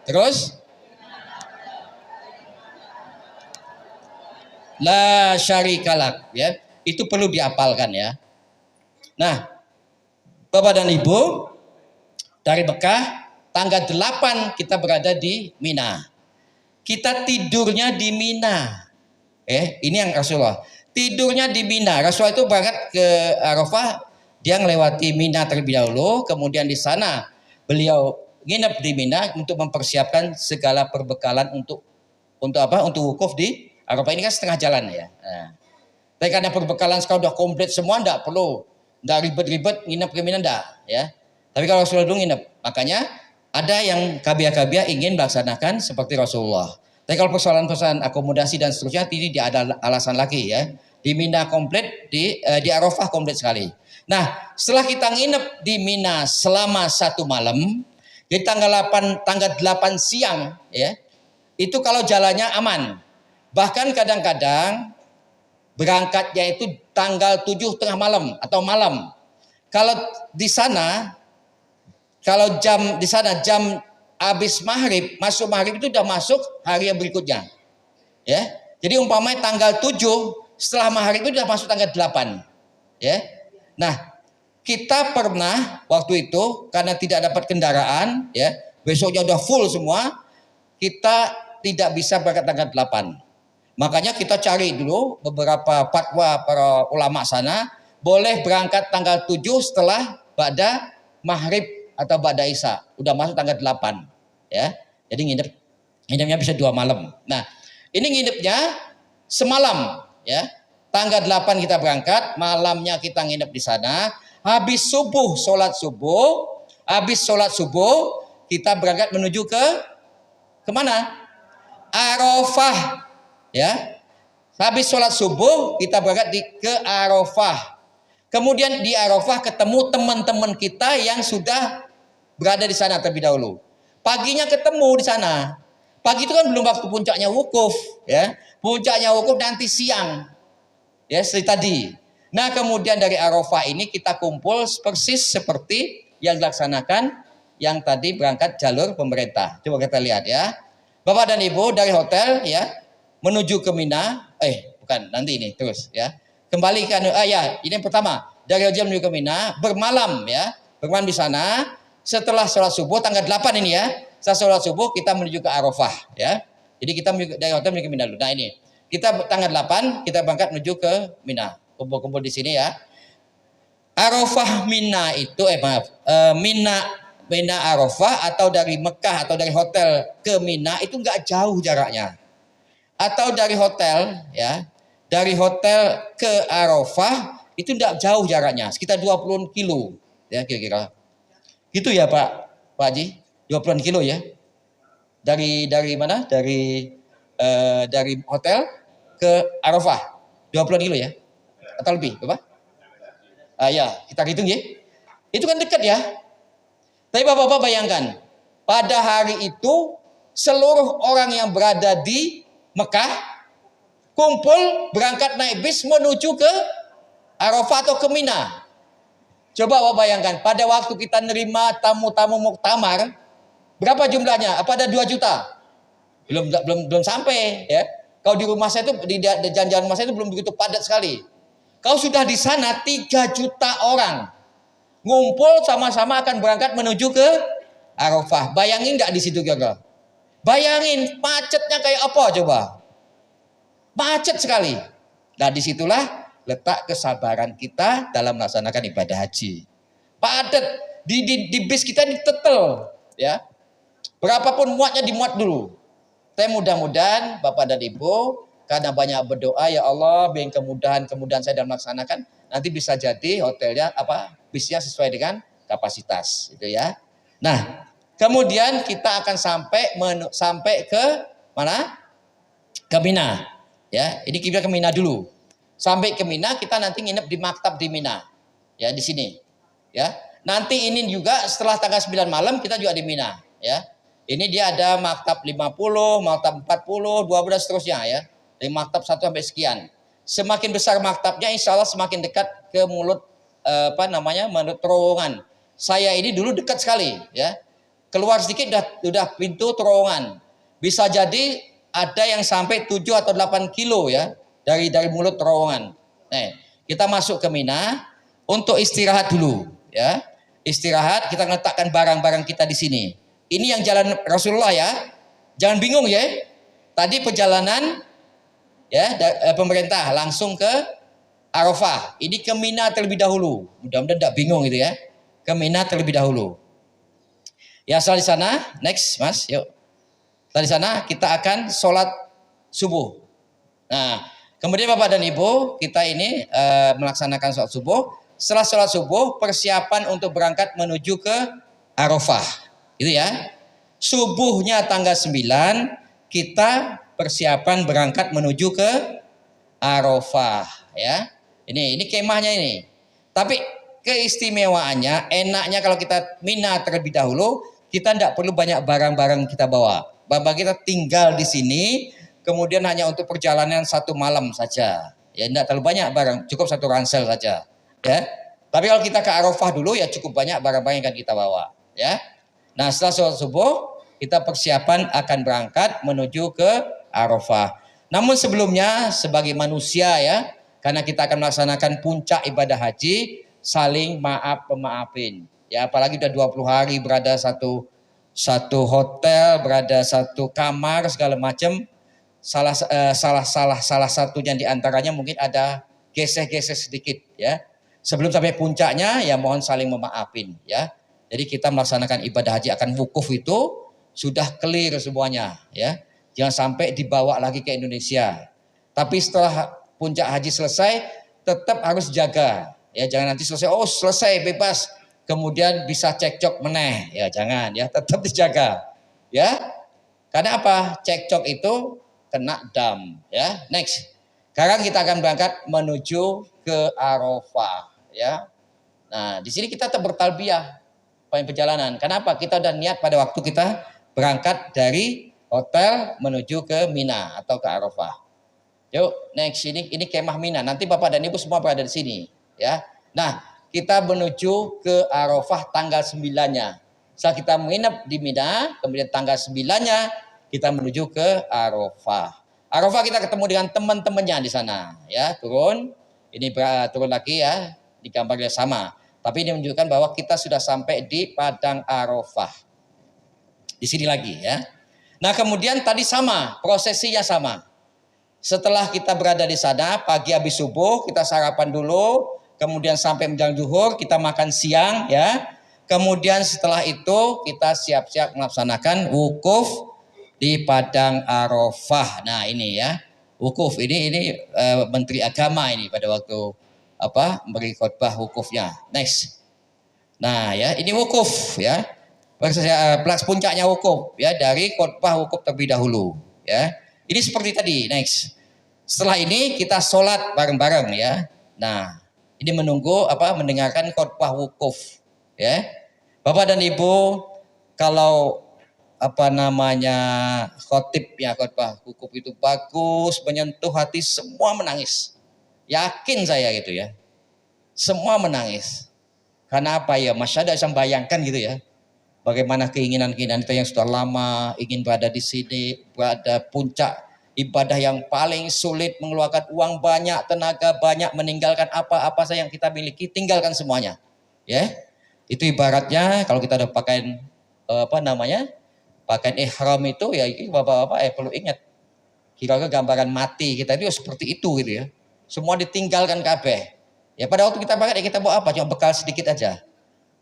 Terus la syarikalak, ya. Itu perlu diapalkan ya. Nah, Bapak dan Ibu, dari Mekah, tanggal 8 kita berada di Mina. Kita tidurnya di Mina. Ini yang Rasulullah. Tidurnya di Mina. Rasulullah itu berangkat ke Arafah, dia melewati Mina terlebih dahulu, kemudian di sana beliau nginep di Mina untuk mempersiapkan segala perbekalan untuk apa? Untuk wukuf di Arafah. Ini kan setengah jalan ya. Nah, tapi karena perbekalan sekarang udah komplit semua, enggak perlu. Nggak ribet-ribet nginep ke Mina enggak ya. Tapi kalau Rasulullah dulu nginep, makanya ada yang kabia ingin melaksanakan seperti Rasulullah. Tapi kalau persoalan akomodasi dan seterusnya tidak ada alasan lagi ya. Di Mina komplit, di Arafah komplit sekali. Nah, setelah kita nginep di Mina selama 1 malam, di tanggal 8 siang ya. Itu kalau jalannya aman. Bahkan kadang-kadang berangkatnya itu tanggal 7 tengah malam atau malam. Kalau di sana, jam habis maghrib, masuk maghrib itu udah masuk hari yang berikutnya. Ya. Jadi umpamanya tanggal 7 setelah maghrib itu udah masuk tanggal 8. Ya. Nah, kita pernah waktu itu karena tidak dapat kendaraan, ya, besoknya udah full semua, kita tidak bisa berangkat tanggal 8. Makanya kita cari dulu beberapa fatwa para ulama sana, boleh berangkat tanggal 7 setelah ba'da maghrib atau ba'da isya. Udah masuk tanggal 8. Ya. Jadi nginepnya bisa 2 malam. Nah, ini nginepnya semalam. Ya. Tanggal 8 kita berangkat, malamnya kita nginep di sana. Habis sholat subuh, kita berangkat menuju kemana? Arafah. Ya, habis sholat subuh kita berangkat ke Arafah. Kemudian di Arafah ketemu teman-teman kita yang sudah berada di sana terlebih dahulu. Paginya ketemu di sana. Pagi itu kan belum waktu puncaknya wukuf, ya. Puncaknya wukuf nanti siang, ya seperti tadi. Nah kemudian dari Arafah ini kita kumpul persis seperti yang dilaksanakan yang tadi berangkat jalur pemerintah. Coba kita lihat ya. Bapak dan Ibu dari hotel ya menuju ke Mina, bukan nanti ini terus ya. Kembali ke ya, ini yang pertama dari hotel menuju ke Mina, bermalam ya. Bermalam di sana, setelah sholat subuh tanggal 8 ini ya. Setelah sholat subuh kita menuju ke Arafah ya. Jadi kita dari hotel menuju ke Mina dulu. Nah ini, kita tanggal 8 kita berangkat menuju ke Mina. Kumpul-kumpul di sini ya. Arafah Mina itu Mina Arafah atau dari Mekah atau dari hotel ke Mina itu nggak jauh jaraknya. Atau dari hotel ya, dari hotel ke Arafah itu nggak jauh jaraknya, sekitar 20 kilo ya kira-kira. Gitu ya Pak Haji, 20 kilo ya. Dari mana? Dari hotel ke Arafah 20 kilo ya. Atau lebih, Bapak? Ya, kita hitung ya. Itu kan dekat ya. Tapi Bapak-Bapak bayangkan, pada hari itu seluruh orang yang berada di Mekah kumpul berangkat naik bis menuju ke Arafah atau ke Mina. Coba Bapak bayangkan, pada waktu kita nerima tamu-tamu muktamar, berapa jumlahnya? Apa ada 2 juta? Belum sampai ya. Kalau di rumah saya itu di jalan-jalan rumah saya itu belum begitu padat sekali. Kalau sudah di sana 3 juta orang ngumpul sama-sama akan berangkat menuju ke Arafah. Bayangin nggak di situ gagal? Bayangin macetnya kayak apa coba? Macet sekali. Nah disitulah letak kesabaran kita dalam melaksanakan ibadah haji. Padat di bis kita ditetel ya. Berapapun muatnya dimuat dulu. Tapi mudah-mudahan Bapak dan Ibu karena banyak berdoa ya Allah beri kemudahan saya dalam melaksanakan, nanti bisa jadi hotelnya bisnya sesuai dengan kapasitas itu ya. Nah, kemudian kita akan sampai ke mana? Ke Mina. Ya, ini kita ke Mina dulu. Sampai ke Mina kita nanti nginep di maktab di Mina. Ya, di sini. Ya. Nanti ini juga setelah tanggal 9 malam kita juga di Mina, ya. Ini dia ada maktab 50, maktab 40, 12 seterusnya ya. Dari maktab 1 sampai sekian. Semakin besar maktabnya insya Allah semakin dekat ke mulut mulut terowongan. Saya ini dulu dekat sekali ya. Keluar sedikit udah pintu terowongan. Bisa jadi ada yang sampai 7 atau 8 kilo ya dari mulut terowongan. Nah, kita masuk ke Mina untuk istirahat dulu ya. Istirahat, kita letakkan barang-barang kita di sini. Ini yang jalan Rasulullah ya. Jangan bingung ya. Tadi perjalanan ya pemerintah langsung ke Arafah. Ini ke Mina terlebih dahulu. Mudah-mudahan tidak bingung gitu ya. Ke Mina terlebih dahulu. Ya setelah di sana, next Mas, yuk. Setelah di sana kita akan sholat subuh. Nah, kemudian Bapak dan Ibu, kita ini melaksanakan sholat subuh. Setelah sholat subuh, persiapan untuk berangkat menuju ke Arafah. Gitu ya. Subuhnya tanggal 9, kita persiapan berangkat menuju ke Arafah ya. Ini kemahnya ini. Tapi keistimewaannya, enaknya kalau kita Mina terlebih dahulu, kita tidak perlu banyak barang-barang kita bawa. Bapak kita tinggal di sini, kemudian hanya untuk perjalanan 1 malam saja. Ya tidak terlalu banyak barang, cukup 1 ransel saja. Ya. Tapi kalau kita ke Arafah dulu ya cukup banyak barang-barang yang akan kita bawa. Ya. Nah setelah sholat subuh, kita persiapan akan berangkat menuju ke Arafah. Namun sebelumnya sebagai manusia ya, karena kita akan melaksanakan puncak ibadah haji, saling maafin. Ya apalagi udah 20 hari berada satu hotel, berada satu kamar segala macam. Salah satunya diantaranya mungkin ada gesek-gesek sedikit ya. Sebelum sampai puncaknya ya mohon saling memaafin ya. Jadi kita melaksanakan ibadah haji akan wukuf itu sudah clear semuanya ya. Jangan sampai dibawa lagi ke Indonesia. Tapi setelah puncak haji selesai tetap harus jaga ya, jangan nanti selesai bebas kemudian bisa cekcok meneh ya, jangan ya, tetap dijaga ya. Karena apa? Cekcok itu kena dam ya. Next. Sekarang kita akan berangkat menuju ke Arafah ya. Nah, di sini kita tetap bertalbiyah perjalanan. Kenapa? Kita udah niat pada waktu kita berangkat dari hotel menuju ke Mina atau ke Arafah. Yuk, next ini kemah Mina. Nanti Bapak dan Ibu semua berada di sini, ya. Nah, kita menuju ke Arafah tanggal 9-nya. Setelah kita menginap di Mina, kemudian tanggal 9-nya kita menuju ke Arafah. Arafah kita ketemu dengan teman-temannya di sana, ya, turun. Ini turun lagi ya, di gambarnya sama. Tapi ini menunjukkan bahwa kita sudah sampai di padang Arafah. Di sini lagi ya. Nah, kemudian tadi sama, prosesinya sama. Setelah kita berada di sana, pagi habis subuh kita sarapan dulu, kemudian sampai menjelang zuhur kita makan siang ya. Kemudian setelah itu kita siap-siap melaksanakan wukuf di padang Arafah. Nah, ini ya. Wukuf ini Menteri Agama ini pada waktu memberi khutbah wukufnya. Next. Nah, ya, ini wukuf ya. Puncaknya wukuf ya, dari khutbah wukuf terlebih dahulu ya. Ini seperti tadi. Next. Setelah ini kita sholat bareng-bareng ya. Nah, ini menunggu mendengarkan khutbah wukuf ya. Bapak dan Ibu, kalau khotibnya khutbah wukuf itu bagus, menyentuh hati, semua menangis. Yakin saya gitu ya. Semua menangis. Karena apa ya? Masyarakat bisa bayangkan gitu ya. Bagaimana keinginan-keinginan kita yang sudah lama ingin berada di sini, berada puncak ibadah yang paling sulit, mengeluarkan uang banyak, tenaga banyak, meninggalkan apa-apa saja yang kita miliki, tinggalkan semuanya. Ya. Itu ibaratnya kalau kita udah pakai pakaian ihram itu ya, Bapak-bapak perlu ingat. Kira-kira gambaran mati kita itu seperti itu gitu ya. Semua ditinggalkan kabeh. Ya pada waktu kita pakai kita bawa apa? Cuma bekal sedikit aja.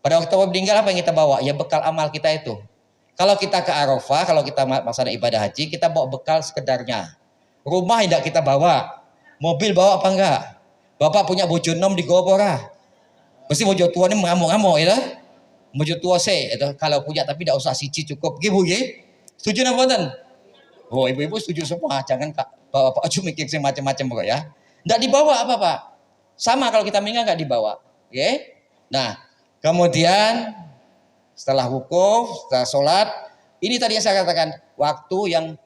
Pada waktu kita meninggal apa yang kita bawa? Ya bekal amal kita itu. Kalau kita ke Arafah, kalau kita melaksanakan ibadah haji, kita bawa bekal sekedarnya. Rumah tidak kita bawa. Mobil bawa apa enggak? Bapak punya bojo nom di Gopora. Mesti bojo tua ini mengamuk-ngamuk ya. Bojo tua itu kalau punya tapi tidak usah siji cukup. Gitu ya. Setuju napa mboten? Oh, ibu-ibu setuju semua. Jangan bapak aja mikir macam-macam pokok ya. Enggak dibawa apa, Pak? Sama kalau kita meninggal enggak dibawa. Oke? Nah, kemudian setelah wukuf, setelah sholat, ini tadi yang saya katakan, waktu yang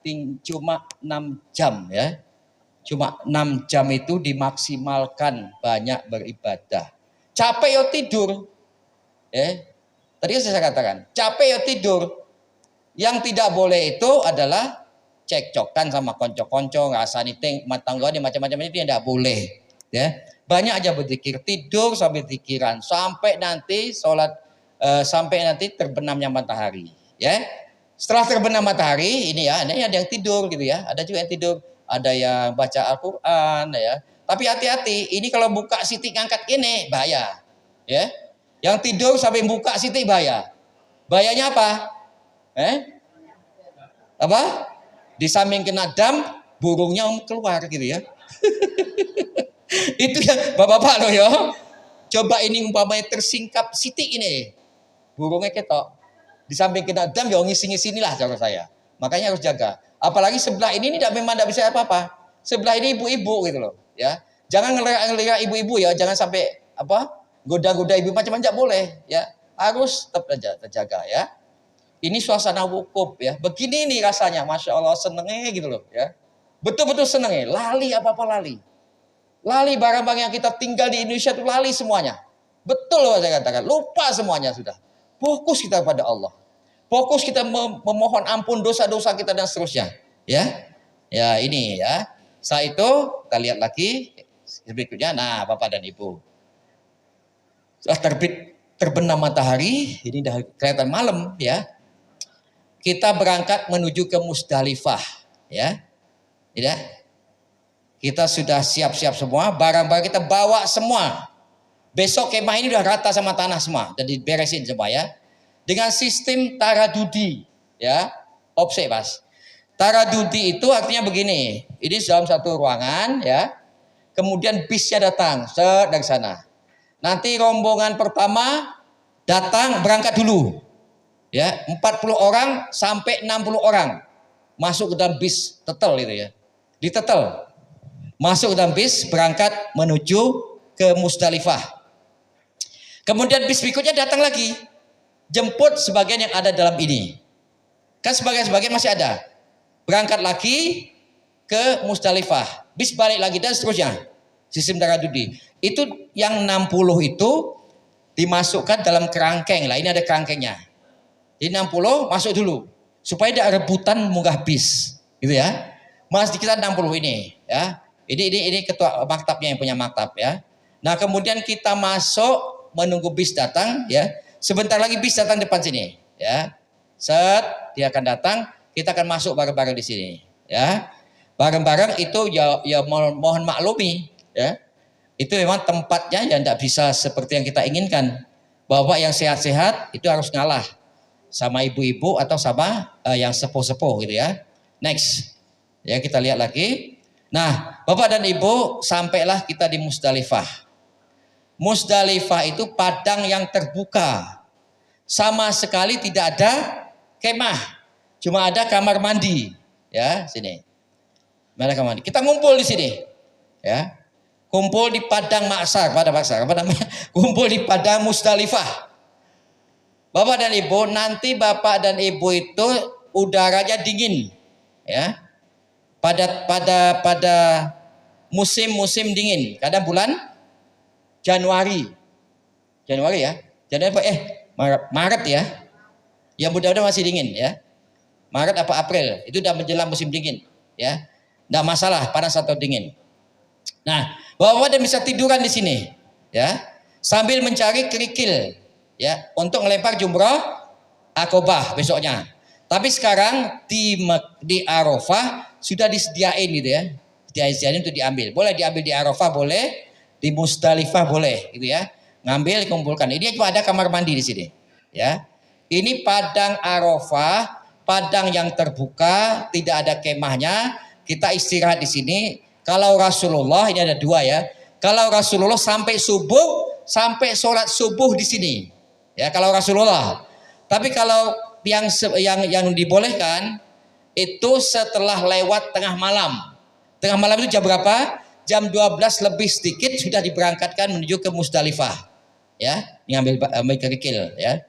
cuma 6 jam ya. Cuma 6 jam itu dimaksimalkan banyak beribadah. Capek ya tidur. Tadi saya katakan, capek ya tidur. Yang tidak boleh itu adalah cekcokan sama konco-konco, ngasani matanggani macam-macam itu yang tidak boleh. Ya. Banyak aja berzikir, tidur sampai pikiran, sampai nanti sholat, sampai nanti terbenamnya matahari. Ya. Setelah terbenam matahari, ini ya, ada yang tidur gitu ya, ada juga yang tidur, ada yang baca Al-Quran ya. Tapi hati-hati, ini kalau buka sitik ngangkat ini bahaya. Ya. Yang tidur sampai buka sitik bahaya. Bahayanya apa? Apa? Di samping kena dam, burungnya keluar gitu ya. Itu ya bapak-bapak loh ya. Coba ini umpamanya tersingkap sitik ini. Burungnya ketok. Di samping kena dam ya ngisi-ngisi inilah cara saya. Makanya harus jaga. Apalagi sebelah ini memang tidak bisa apa-apa. Sebelah ini ibu-ibu gitu loh, ya. Jangan ngelirik ibu-ibu ya, jangan sampai goda-goda ibu macam-macam enggak boleh, ya. Harus tetap terjaga ya. Ini suasana wukuf ya. Begini nih rasanya, Masya Allah senengnya gitu loh ya. Betul-betul senengnya. Lali apa-apa lali. Lali barang-barang yang kita tinggal di Indonesia itu lali semuanya. Betul loh saya katakan. Lupa semuanya sudah. Fokus kita pada Allah. Fokus kita memohon ampun dosa-dosa kita dan seterusnya. Ya. Ya ini ya. Setelah itu kita lihat lagi berikutnya. Nah Bapak dan Ibu. Setelah terbenam matahari. Ini udah kelihatan malam ya. Kita berangkat menuju ke Musdalifah, ya. Tidak? Kita sudah siap-siap semua, barang-barang kita bawa semua. Besok kemah ini udah rata sama tanah semua, jadi beresin semua ya. Dengan sistem taradudi, ya. Opse, Mas. Taradudi itu artinya begini, ini dalam satu ruangan, ya. Kemudian bisnya datang, dari sana. Nanti rombongan pertama datang berangkat dulu. Ya, 40 orang sampai 60 orang masuk ke dalam bis tetel itu ya. Ditetel. Masuk ke dalam bis berangkat menuju ke Musdalifah. Kemudian bis berikutnya datang lagi. Jemput sebagian yang ada dalam ini. Kan sebagian masih ada. Berangkat lagi ke Musdalifah. Bis balik lagi dan seterusnya. Sistem taradudi. Itu yang 60 itu dimasukkan dalam kerangkeng. Lah ini ada kerangkengnya. Jadi 60 masuk dulu. supaya tidak rebutan munggah bis, gitu ya. Mas di kita 60 ini, ya. Ini ketua maktabnya yang punya maktab, ya. Nah kemudian kita masuk menunggu bis datang, ya. Sebentar lagi bis datang depan sini, ya. Set, dia akan datang, kita akan masuk bareng-bareng di sini, ya. Bareng-bareng itu ya mohon maklumi, ya. Itu memang tempatnya yang tidak bisa seperti yang kita inginkan. Bapak yang sehat-sehat itu harus ngalah sama ibu-ibu atau sama yang sepuh-sepuh gitu ya. Next, ya kita lihat lagi. Nah, Bapak dan Ibu, sampailah kita di Musdalifah. Musdalifah itu padang yang terbuka. Sama sekali tidak ada kemah. Cuma ada kamar mandi. Ya, sini. Mana kamar mandi? Kita ngumpul di sini. Ya. Kumpul di padang maksar, apa namanya? Kumpul di padang Musdalifah. Bapak dan Ibu, nanti Bapak dan Ibu itu udaranya dingin. Ya. Pada musim-musim dingin, kadang bulan Januari ya, Maret ya, yang mudah-mudahan masih dingin ya, Maret apa April, itu udah menjelang musim dingin ya, nggak masalah panas atau dingin. Nah, Bapak bisa tiduran di sini ya, sambil mencari kerikil ya, untuk melempar jumrah akobah besoknya. Tapi sekarang di Arafah sudah disediain gitu ya. Disediain untuk diambil. Boleh diambil di Arafah, boleh di Musdalifah, boleh gitu ya. Ngambil, kumpulkan. Ini cuma ada kamar mandi di sini, ya. Ini padang Arafah, padang yang terbuka, tidak ada kemahnya. Kita istirahat di sini. Kalau Rasulullah, ini ada dua ya. Kalau Rasulullah sampai subuh, sampai sholat subuh di sini. Ya, kalau Rasulullah. Tapi kalau yang dibolehkan itu setelah lewat tengah malam. Tengah malam itu jam berapa? Jam 12 lebih sedikit sudah diberangkatkan menuju ke Musdalifah. Ya, ambil kerikil ya.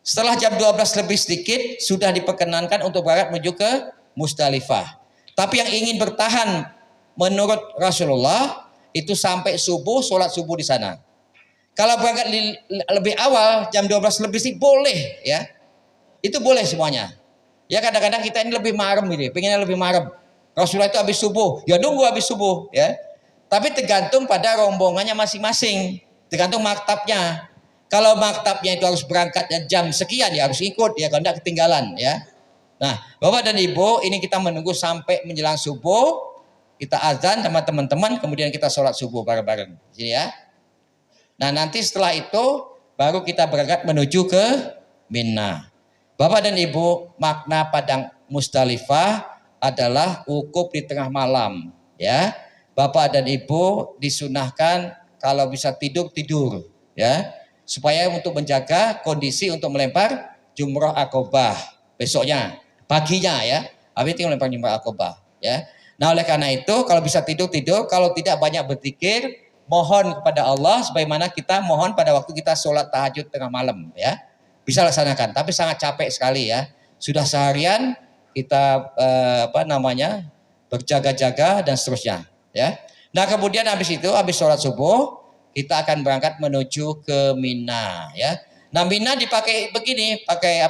Setelah jam 12 lebih sedikit sudah diperkenankan untuk berangkat menuju ke Musdalifah. Tapi yang ingin bertahan menurut Rasulullah itu sampai subuh, sholat subuh di sana. Kalau berangkat lebih awal jam 12 lebih sedikit boleh ya. Itu boleh semuanya. Ya kadang-kadang kita ini lebih marem gitu, pengennya lebih marem. Rasulullah itu habis subuh, ya nunggu habis subuh ya. Tapi tergantung pada rombongannya masing-masing, tergantung maktabnya. Kalau maktabnya itu harus berangkat jam sekian, ya harus ikut, ya kalau tidak ketinggalan ya. Nah, Bapak dan Ibu, ini kita menunggu sampai menjelang subuh, kita azan sama teman-teman, kemudian kita sholat subuh bareng-bareng. Sini ya. Nah, nanti setelah itu baru kita berangkat menuju ke Mina. Bapak dan Ibu, makna padang Musdalifah adalah wukuf di tengah malam, ya. Bapak dan Ibu disunahkan kalau bisa tidur, ya. Supaya untuk menjaga kondisi untuk melempar jumrah akobah besoknya, paginya ya. Habis itu melempar jumrah akobah, ya. Nah, oleh karena itu kalau bisa tidur, kalau tidak banyak berzikir, mohon kepada Allah sebagaimana kita mohon pada waktu kita sholat tahajud tengah malam, ya. Bisa laksanakan, tapi sangat capek sekali ya. Sudah seharian kita berjaga-jaga dan seterusnya ya. Nah kemudian habis sholat subuh kita akan berangkat menuju ke Mina ya. Nah Mina dipakai begini, pakai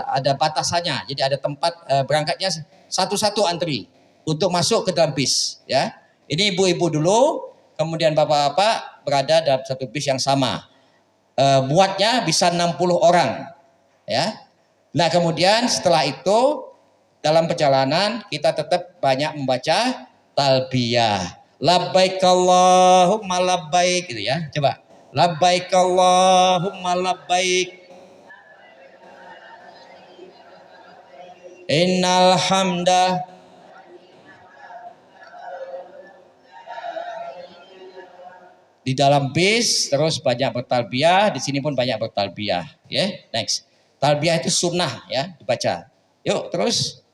ada batasannya. Jadi ada tempat berangkatnya satu-satu antri untuk masuk ke dalam bis ya. Ini ibu-ibu dulu, kemudian bapak-bapak berada dalam satu bis yang sama. Muatnya bisa 60 orang ya. Nah kemudian setelah itu dalam perjalanan kita tetap banyak membaca talbiyah, labbaik Allahumma labbaik gitu ya. Coba labbaik Allahumma labbaik innal hamda di dalam bis terus banyak bertalbiyah, di sini pun banyak bertalbiyah, ya. Next. Talbiyah itu sunnah ya, dibaca. Yuk, terus.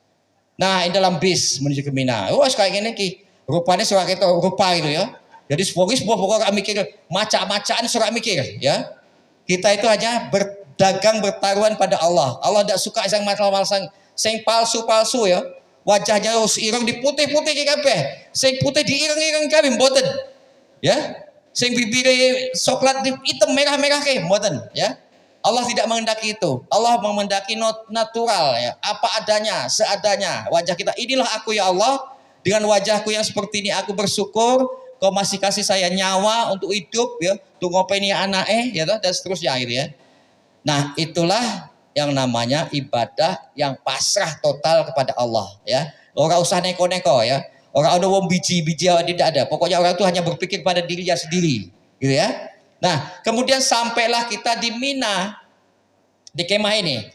Nah, di dalam bis menuju ke Mina. Oh, kayak gini ki. Rupanya surat itu rupa gitu ya. Jadi pokoknya mikir macam-macam surat mikir ya. Kita itu hanya berdagang bertaruhan pada Allah. Allah tidak suka yang masalah-masalah sing palsu-palsu ya. Wajahnya harus ireng diputih-putih kabeh. Sing putih diireng-ireng kabeh mboten. Ya. Sing bibire coklat hitam merah-merah kayak mboten ya. Allah tidak menghendaki itu. Allah menghendaki natural ya, apa adanya, seadanya wajah kita. Inilah aku ya Allah, dengan wajahku yang seperti ini aku bersyukur kau masih kasih saya nyawa untuk hidup ya, untuk ngopeni anak ya dan seterusnya gitu ya. Nah, itulah yang namanya ibadah yang pasrah total kepada Allah ya. Orang usah neko-neko ya. Orang ada wong biji-biji tidak ada. Pokoknya orang itu hanya berpikir pada dirinya sendiri gitu ya. Nah, kemudian sampailah kita di Mina, di kemah ini.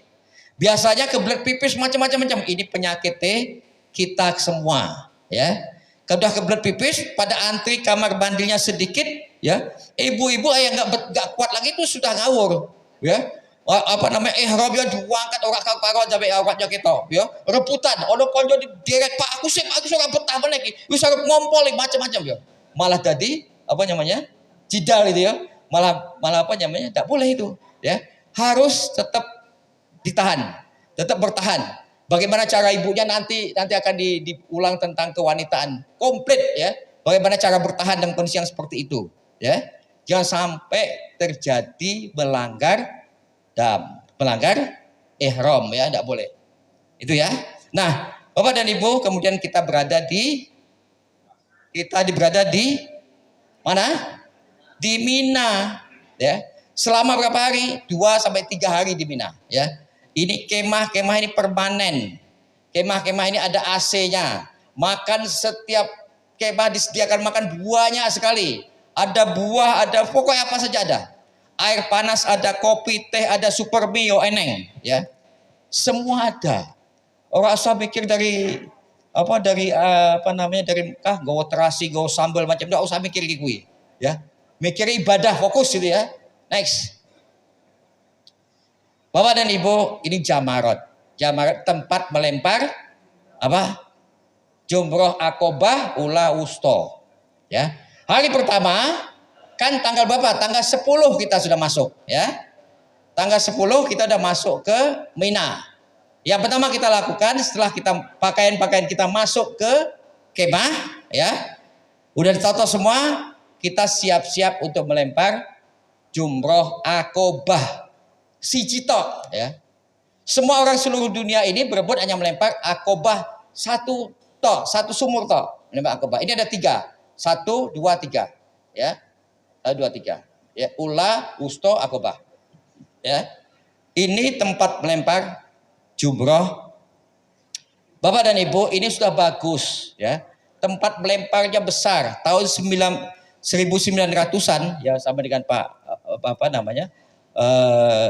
Biasanya kebelet pipis macam-macam. Ini penyakitnya kita semua, ya. Kalau kebelet pipis, pada antri kamar mandinya sedikit, ya. Ibu-ibu yang nggak kuat lagi itu sudah ngawur, ya. Apa namanya ihramnya diangkat orang karo sampai awaknya kita, ya. Rebutan, ono konco direk Pak aku ora betah meneh iki. Wis arep ngompol macam-macam ya. Malah tadi apa namanya? Jidal itu ya. Malah apa namanya? Tidak boleh itu, ya. Harus tetap ditahan, tetap bertahan. Bagaimana cara ibunya nanti akan diulang tentang kewanitaan komplit ya. Bagaimana cara bertahan dalam kondisi yang seperti itu, ya. Jangan sampai terjadi melanggar ihram ya, tidak boleh. Itu ya. Nah, Bapak dan Ibu, kemudian kita berada di mana? Di Mina, ya. Selama berapa hari? 2 sampai 3 hari di Mina, ya. Ini kemah ini permanen. Kemah ini ada AC-nya. Makan setiap kemah disediakan makan buahnya sekali. Ada buah, ada pokoknya apa saja ada. Air panas ada, kopi, teh ada, super mio, eneng, ya. Semua ada. Orang asal mikir dari Mekah, gawa terasi, gawa sambal macam, enggak usah mikir gitu, ya. Mikir ibadah, fokus gitu ya. Next. Bapak dan Ibu, ini Jamarat. Jamarat tempat melempar apa? Jumroh Aqobah ula wusto. Ya. Hari pertama kan tanggal berapa? Tanggal 10 kita sudah masuk, ya. Tanggal 10 kita sudah masuk ke Mina. Yang pertama kita lakukan setelah kita pakaian kita masuk ke kemah, ya. Udah ditoto semua, kita siap-siap untuk melempar jumroh Aqobah. Siji tok, ya. Semua orang seluruh dunia ini berebut hanya melempar Aqobah satu sumur tok. Melempar Aqobah. Ini ada 3. 1, 2, 3. Ya. 1, 2, 3. Ya, ula, wusto, Aqobah. Ya. Ini tempat melempar jumroh. Bapak dan Ibu, ini sudah bagus, ya. Tempat melemparnya besar. Tahun 1900-an ya, sama dengan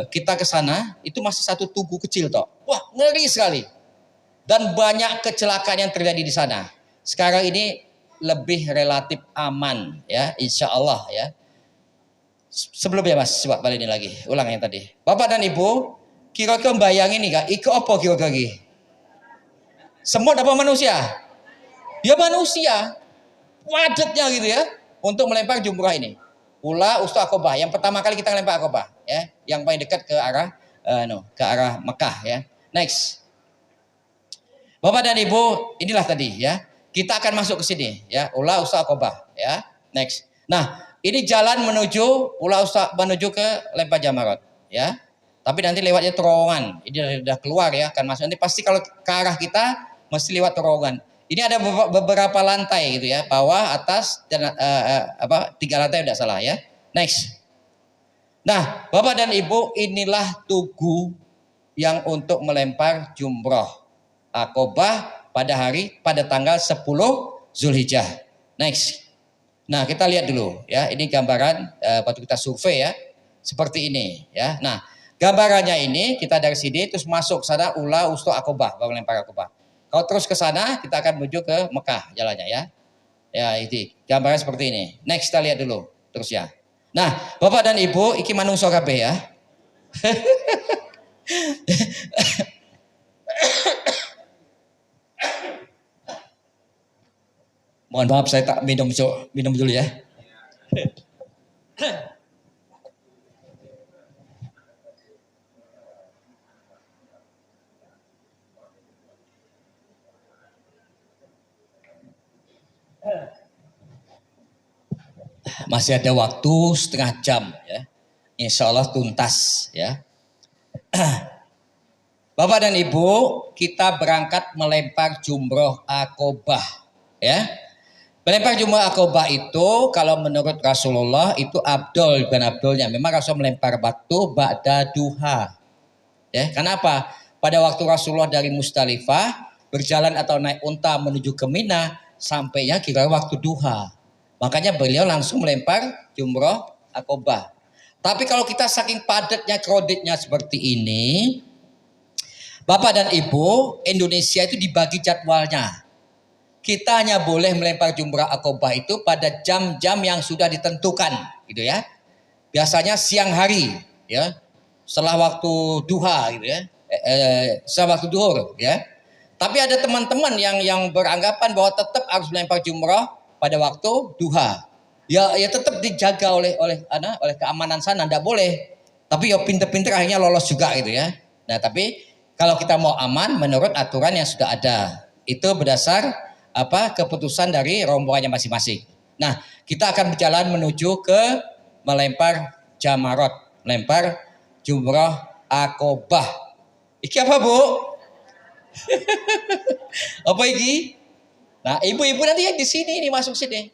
kita ke sana itu masih satu tugu kecil toh. Wah, ngeri sekali. Dan banyak kecelakaan yang terjadi di sana. Sekarang ini lebih relatif aman ya, insya Allah ya. Sebelumnya Mas, coba balik ini lagi, ulang yang tadi. Bapak dan Ibu, kira-kira bayangin nih Kak, iku apa kira-kira? Semut apa manusia? Ya manusia. Padatnya gitu ya, untuk melempar jumrah ini. Ula Usta Aqobah. Yang pertama kali kita lempar Aqobah, ya, yang paling dekat ke arah Mekah, ya. Next. Bapak dan Ibu, inilah tadi ya. Kita akan masuk ke sini, ya. Ula Usta Aqobah, ya. Next. Nah, ini jalan menuju menuju ke lempar jamarat, ya. Tapi nanti lewatnya terowongan. Ini sudah keluar ya, akan masuk. Nanti pasti kalau ke arah kita mesti lewat terowongan. Ini ada beberapa lantai gitu ya, bawah, atas dan 3 lantai tidak salah ya. Next. Nah, Bapak dan Ibu, inilah tugu yang untuk melempar jumroh Aqobah pada tanggal 10 Zulhijjah. Next. Nah, kita lihat dulu ya. Ini gambaran waktu kita survei ya. Seperti ini ya. Nah, gambarannya ini kita dari sini terus masuk sana Ula Usto Aqobah, baru lempar Aqobah. Kalau terus ke sana, kita akan menuju ke Mekah jalannya ya. Ya, ini gambarnya seperti ini. Next kita lihat dulu terus ya. Nah, Bapak dan Ibu, iki manungso kabeh ya. Mohon maaf saya tak minum dulu ya. Masih ada waktu setengah jam ya. Insya Allah tuntas ya. Bapak dan Ibu, kita berangkat melempar jumroh akobah, ya. Melempar jumroh akobah itu kalau menurut Rasulullah itu abdul, bukan abdulnya. Memang Rasul melempar batu ba'da duha. Ya, kenapa? Pada waktu Rasulullah dari Musdalifah berjalan atau naik unta menuju ke Mina, sampainya kira waktu duha. Makanya beliau langsung melempar jumroh akobah. Tapi kalau kita saking padatnya kreditnya seperti ini, Bapak dan Ibu, Indonesia itu dibagi jadwalnya. Kita hanya boleh melempar jumrah akobah itu pada jam-jam yang sudah ditentukan, gitu ya. Biasanya siang hari, ya, setelah waktu duha, gitu ya, setelah waktu duhur, ya. Tapi ada teman-teman yang beranggapan bahwa tetap harus melempar jumrah pada waktu duha. Ya tetap dijaga oleh keamanan sana, tidak boleh. Tapi ya pinter-pinter akhirnya lolos juga, gitu ya. Nah, tapi kalau kita mau aman menurut aturan yang sudah ada, itu berdasar keputusan dari rombongannya masing-masing. Nah, kita akan berjalan menuju ke melempar jamarot, melempar jumroh akobah. Iki apa, Bu? Apa iki? Nah, ibu-ibu nanti yang di sini ini masuk sini.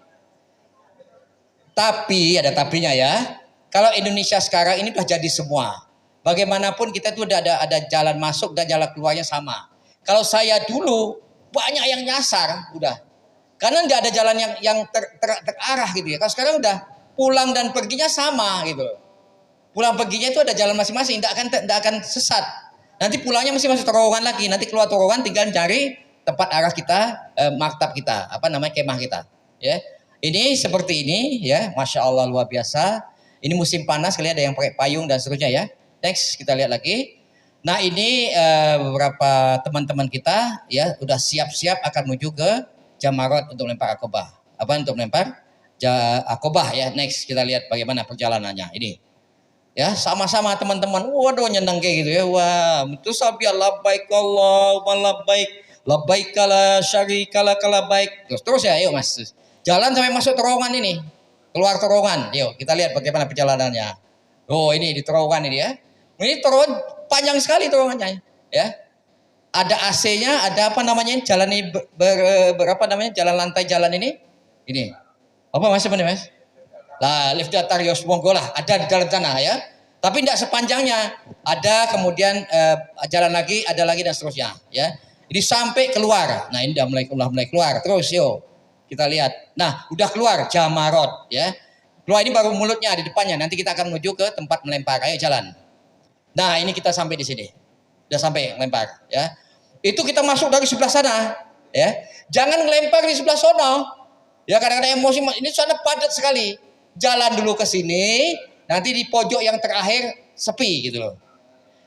Tapi ada tapinya ya. Kalau Indonesia sekarang ini sudah jadi semua. Bagaimanapun kita tuh ada jalan masuk dan jalan keluarnya sama. Kalau saya dulu banyak yang nyasar udah. Karena nggak ada jalan yang terarah gitu ya. Kalau sekarang udah pulang dan perginya sama gitu. Pulang perginya itu ada jalan masing-masing, tidak akan sesat. Nanti pulangnya masih terowongan lagi. Nanti keluar terowongan tinggal cari tempat arah kita, maktab kita, kemah kita. Ya, ini seperti ini ya, masya Allah luar biasa. Ini musim panas, kalian ada yang pakai payung dan seterusnya ya. Next kita lihat lagi. Nah ini beberapa teman-teman kita ya udah siap-siap akan menuju ke jamarot untuk melempar akobah. Untuk melempar akobah ya. Next kita lihat bagaimana perjalanannya ini. Ya sama-sama teman-teman. Waduh nyeneng kayak gitu ya. Wah itu sabi labbaik Allahumma labbaik labbaik la syarika lak labbaik. Terus ya yuk Mas. Jalan sampai masuk terowongan ini. Keluar terowongan. Yuk kita lihat bagaimana perjalanannya. Oh ini di terowongan ini ya. Ini terowongan panjang sekali terowongannya ya. Ada AC-nya, ada jalan ini jalan lantai jalan ini. Ini. Apa Mas sebenarnya Mas? Lah lift Datarius monggo lah ada di dalam sana ya. Tapi tidak sepanjangnya. Ada kemudian jalan lagi, ada lagi dan seterusnya ya. Ini sampai keluar. Nah, ini udah mulai keluar. Terus yuk kita lihat. Nah, udah keluar jamarot ya. Keluar ini baru mulutnya di depannya. Nanti kita akan menuju ke tempat melempar. Ayo jalan. Nah, ini kita sampai di sini. Udah sampai melempar ya. Itu kita masuk dari sebelah sana ya. Jangan melempar di sebelah sono. Ya kadang-kadang emosi ini sana padat sekali. Jalan dulu ke sini, nanti di pojok yang terakhir sepi gitu loh.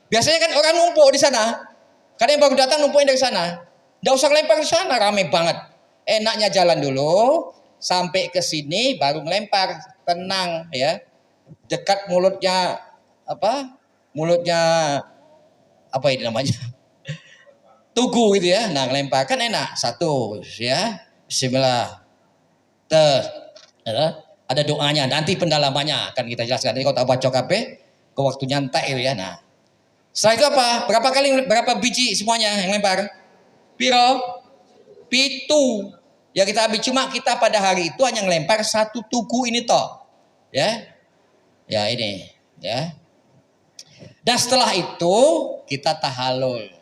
Biasanya kan orang numpuk di sana. Karena yang baru datang numpuknya dari sana. Nggak usah lempar di sana, rame banget. Enaknya jalan dulu sampai ke sini baru melempar, tenang ya. Dekat mulutnya mulutnya ini namanya tugu gitu ya. Nah ngelempar kan enak. Satu ya, bismillah. Ada doanya, nanti pendalamannya akan kita jelaskan. Jadi kalau tak baca KP ke waktu nyantai itu ya. Nah setelah itu berapa biji semuanya yang lempar? Piro? Pitu. Ya kita ambil, cuma kita pada hari itu hanya ngelempar satu tugu ini toh. Ya. Ya ini ya. Dan setelah itu kita tahalul.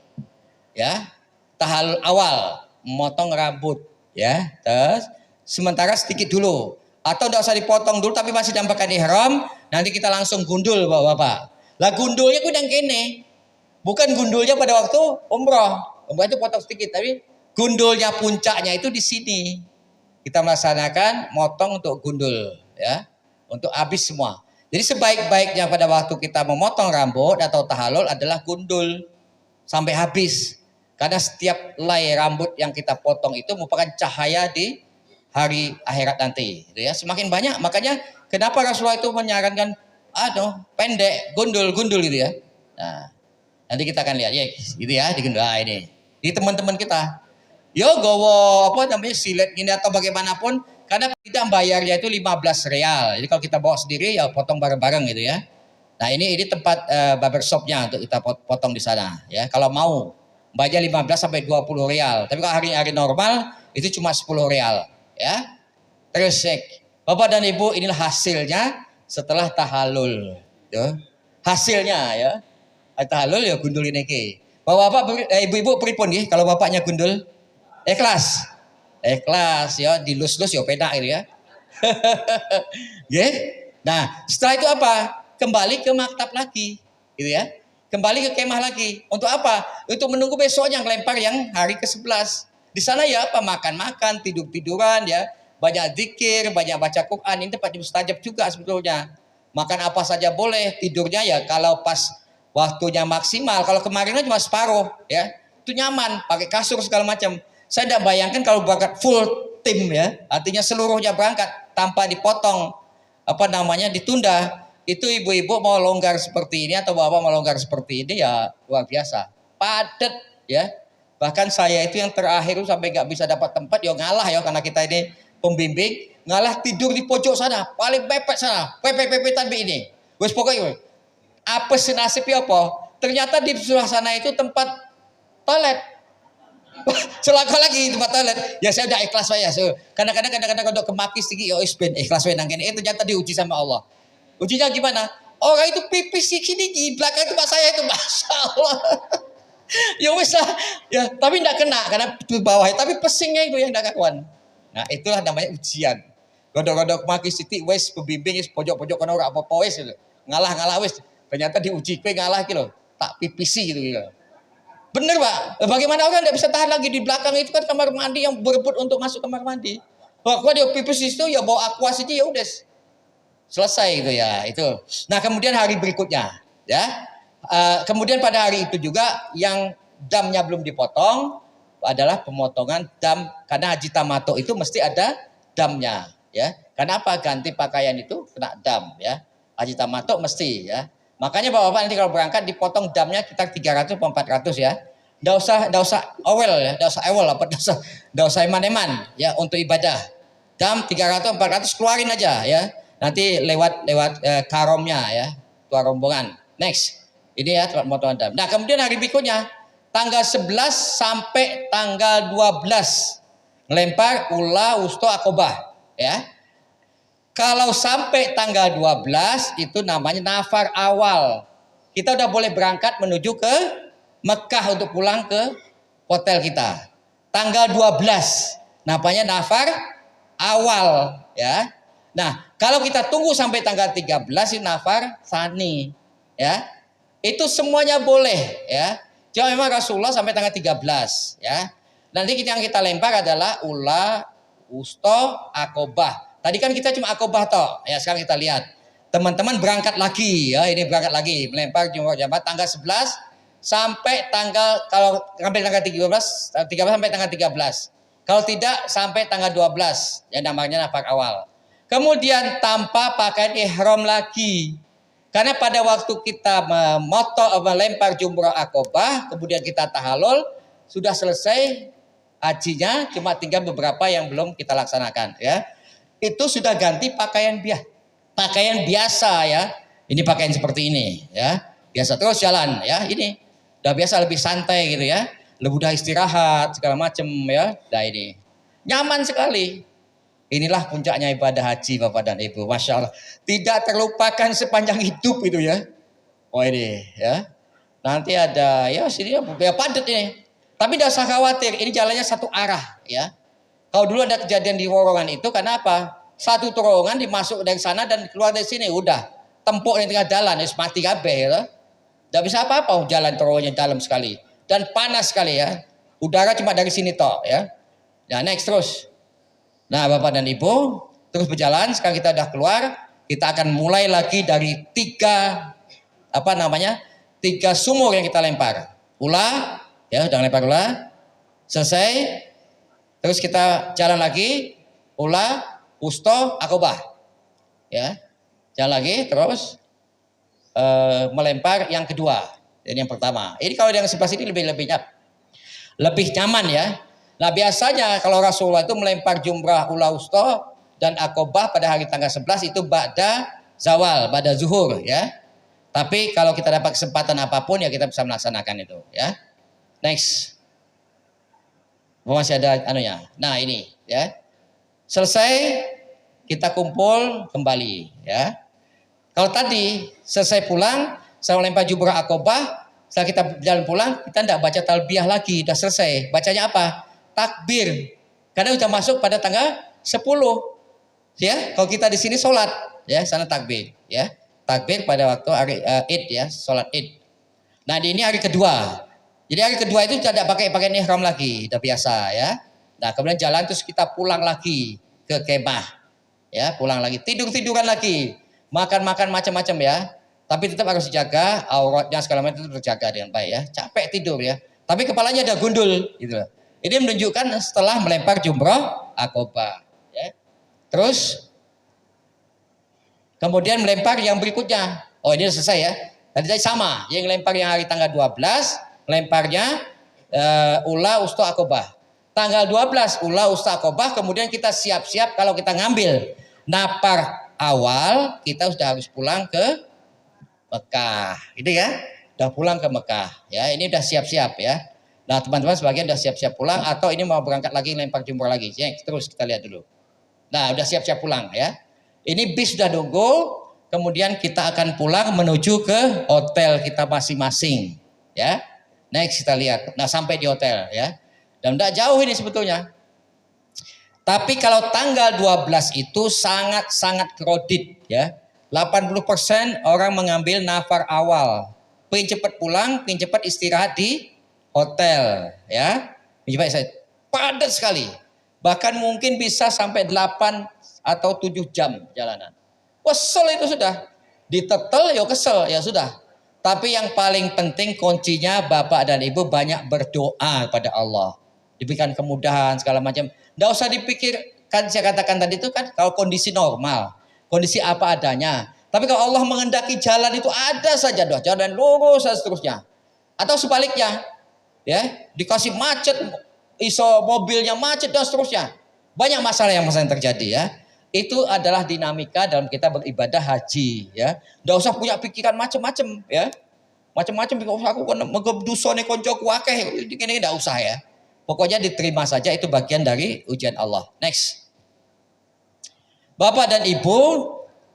Ya. Tahalul awal, memotong rambut ya. Terus sementara sedikit dulu atau tidak usah dipotong dulu tapi masih dalam pakaian ihram, nanti kita langsung gundul Bapak-bapak. Lah gundulnya ku yang kene. Bukan gundulnya pada waktu umroh. Umroh itu potong sedikit tapi gundulnya puncaknya itu di sini. Kita melaksanakan motong untuk gundul ya. Untuk habis semua. Jadi sebaik-baiknya pada waktu kita memotong rambut atau tahallul adalah gundul sampai habis. Karena setiap helai rambut yang kita potong itu merupakan cahaya di hari akhirat nanti. Gitu ya. Semakin banyak, makanya kenapa Rasulullah itu menyarankan pendek, gundul gitu ya. Nah, nanti kita akan lihat ya, gitu ya, digundul. Nah, ini teman-teman kita. Yo gowo silet ini atau bagaimanapun, karena kita bayarnya itu 15 real. Jadi kalau kita bawa sendiri ya potong bareng-bareng gitu ya. Nah ini tempat barbershopnya untuk kita potong di sana ya. Kalau mau bayar 15 sampai 20 real. Tapi kalau hari-hari normal itu cuma 10 real ya. Terus Bapak dan Ibu, inilah hasilnya setelah tahalul. Ya. Hasilnya ya. Tahalul ya gundul ini ke. Bapak-bapak, ibu-ibu pripun nggih kalau bapaknya gundul? Ikhlas. Ikhlas ya, dilus-lus ya pedak gitu ya. Nggih. Nah, setelah itu apa? Kembali ke maktab lagi, gitu ya. Kembali ke kemah lagi. Untuk apa? Untuk menunggu besoknya ngelempar yang hari ke-11. Di sana ya apa? Makan-makan, tidur-tiduran ya. Banyak zikir, banyak baca Quran. Ini tempat mustajab juga sebetulnya. Makan apa saja boleh. Tidurnya ya kalau pas waktunya maksimal. Kalau kemarin cuma separuh ya. Itu nyaman, pakai kasur segala macam. Saya tidak bayangkan kalau berangkat full tim ya. Artinya seluruhnya berangkat tanpa dipotong ditunda. Itu ibu-ibu mau longgar seperti ini atau bapak mau longgar seperti ini ya luar biasa. Padat ya. Bahkan saya itu yang terakhir sampai nggak bisa dapat tempat ya ngalah ya, karena kita ini pembimbing, ngalah tidur di pojok sana, paling pepet sana, pepet-pepetan ini. Wes pokoknya apa sih nasibnya apa? Ternyata di sebelah sana itu tempat toilet. Celaka lagi tempat toilet. Ya saya udah ikhlas ya. So, kadang-kadang untuk kemakis tinggi ya ben ikhlas wae nang kene. Ternyata diuji sama Allah. Ujinya gimana? Orang itu pipis sini di belakang tempat saya itu, masya Allah. Ya wes lah. Ya tapi tidak kena karena di bawah. Tapi pesingnya itu yang tidak kawan. Nah itulah namanya ujian. Godok-godok kemakis titik wes pembimbing wes pojok-pojok kono ora apa-apa wes gitu. Ngalah wes. Ternyata diuji kowe ngalah gitu. Tak pipisi gitu. Bener Pak, bagaimana orang tidak bisa tahan lagi di belakang itu kan kamar mandi yang berebut untuk masuk kamar mandi. Waktu dia pipis itu ya bawa aquas aja ya udah selesai gitu ya itu. Nah kemudian hari berikutnya ya, kemudian pada hari itu juga yang damnya belum dipotong adalah pemotongan dam, karena haji tamato itu mesti ada damnya ya. Karena apa? Ganti pakaian itu kena dam ya. Haji tamato mesti ya. Makanya bapak-bapak nanti kalau berangkat dipotong damnya sekitar 300 atau 400 ya. Nggak usah awel ya, nggak usah eman-eman ya untuk ibadah. Dam 300 400 keluarin aja ya. Nanti lewat karomnya ya, tua rombongan. Next. Ini ya pemotongan dam. Nah, kemudian hari berikutnya tanggal 11 sampai tanggal 12 ngelempar ula usto akobah ya. Kalau sampai tanggal 12 itu namanya nafar awal. Kita udah boleh berangkat menuju ke Mekah untuk pulang ke hotel kita. Tanggal 12 namanya nafar awal ya. Nah, kalau kita tunggu sampai tanggal 13 itu nafar sani ya. Itu semuanya boleh ya. Cuma memang Rasulullah sampai tanggal 13 ya. Nanti yang kita lempar adalah ula, usto, akobah. Tadi kan kita cuma akobah toh. Ya sekarang kita lihat. Teman-teman berangkat lagi ya, ini berangkat lagi melempar jumroh jambat tanggal 11 sampai tanggal, kalau sampai tanggal 13 sampai tanggal 13. Kalau tidak sampai tanggal 12 yang namanya nafar awal. Kemudian tanpa pakaian ihram lagi. Karena pada waktu kita melempar jumroh akobah, kemudian kita tahalul, sudah selesai hajinya, cuma tinggal beberapa yang belum kita laksanakan ya. Itu sudah ganti pakaian biasa ya. Ini pakaian seperti ini ya. Biasa terus jalan ya. Ini udah biasa, lebih santai gitu ya. Lebih udah istirahat segala macam ya. Nah ini nyaman sekali. Inilah puncaknya ibadah haji Bapak dan Ibu. Masya Allah. Tidak terlupakan sepanjang hidup itu ya. Oh ini ya. Nanti ada ya sini ya padat ini. Tapi tidak usah khawatir. Ini jalannya satu arah ya. Kalau dulu ada kejadian di Worongan itu karena apa? Satu terowongan dimasuk dari sana dan keluar dari sini udah tempuk di tengah jalan, mati kabeh ya. Tidak bisa apa-apa, jalan terowongannya dalam sekali dan panas sekali ya. Udara cuma dari sini toh ya. Nah next terus. Nah Bapak dan Ibu terus berjalan. Sekarang kita udah keluar, kita akan mulai lagi dari tiga sumur yang kita lempar. Ula ya, udah lempar ula, selesai. Terus kita jalan lagi, ula, usto, akobah, ya, jalan lagi terus melempar yang kedua. Jadi yang pertama. Ini kalau yang sebelah sini lebih nyaman ya. Nah biasanya kalau Rasulullah itu melempar jumrah ula usto dan akobah pada hari tanggal 11 itu ba'da zawal, ba'da zuhur ya. Tapi kalau kita dapat kesempatan apapun ya kita bisa melaksanakan itu ya. Next. Masih ada anunya. Nah ini ya. Selesai kita kumpul kembali ya. Kalau tadi selesai pulang, saya lempar jumrah akobah, setelah kita jalan pulang, kita tidak baca talbiyah lagi, sudah selesai. Bacanya apa? Takbir. Karena sudah masuk pada tanggal 10. Ya, kalau kita di sini sholat, ya sana takbir, ya. Takbir pada waktu hari Id ya, sholat Id. Nah di ini hari kedua. Jadi hari kedua itu tidak pakai pakaian ihram lagi, udah biasa ya. Nah kemudian jalan terus kita pulang lagi ke kemah, ya pulang lagi, tiduran lagi, makan macam-macam ya. Tapi tetap harus dijaga auratnya segala macam tetap terjaga dengan baik ya. Capek tidur ya. Tapi kepalanya ada gundul gitu. Ini menunjukkan setelah melempar jumrah akobah. Ya. Terus kemudian melempar yang berikutnya. Oh ini selesai ya. Tadi sama. Yang lempar yang hari tanggal 12. Lemparnya ula usta akobah. Tanggal 12 ula usta akobah. Kemudian kita siap-siap kalau kita ngambil napar awal. Kita sudah harus pulang ke Mekah. Gitu ya. Sudah pulang ke Mekah. Ya ini sudah siap-siap ya. Nah teman-teman sebagian sudah siap-siap pulang. Atau ini mau berangkat lagi lempar jumrah lagi. Ya, terus kita lihat dulu. Nah sudah siap-siap pulang ya. Ini bis sudah nunggu, kemudian kita akan pulang menuju ke hotel kita masing-masing, ya. Next kita lihat. Nah sampai di hotel, ya. Dan tidak jauh ini sebetulnya. Tapi kalau tanggal 12 itu sangat-sangat crowded, ya. 80% orang mengambil nafar awal. Pengen cepat pulang, pengen cepat istirahat di hotel, ya. Padat sekali. Bahkan mungkin bisa sampai 8 atau 7 jam jalanan. Kesel itu sudah. Ditetel ya kesel, ya sudah. Tapi yang paling penting kuncinya Bapak dan Ibu banyak berdoa pada Allah. Diberikan kemudahan segala macam. Tidak usah dipikir, kan saya katakan tadi itu kan kalau kondisi normal. Kondisi apa adanya. Tapi kalau Allah mengendaki jalan itu ada saja doa. Jalan lurus dan seterusnya. Atau sebaliknya. Ya, dikasih macet. Iso mobilnya macet dan seterusnya. Banyak masalah yang terjadi ya. Itu adalah dinamika dalam kita beribadah haji ya. Nggak usah punya pikiran macam-macam ya. Macam-macam aku megedusone koncoku akeh ini enggak usah ya. Pokoknya diterima saja itu bagian dari ujian Allah. Next. Bapak dan Ibu,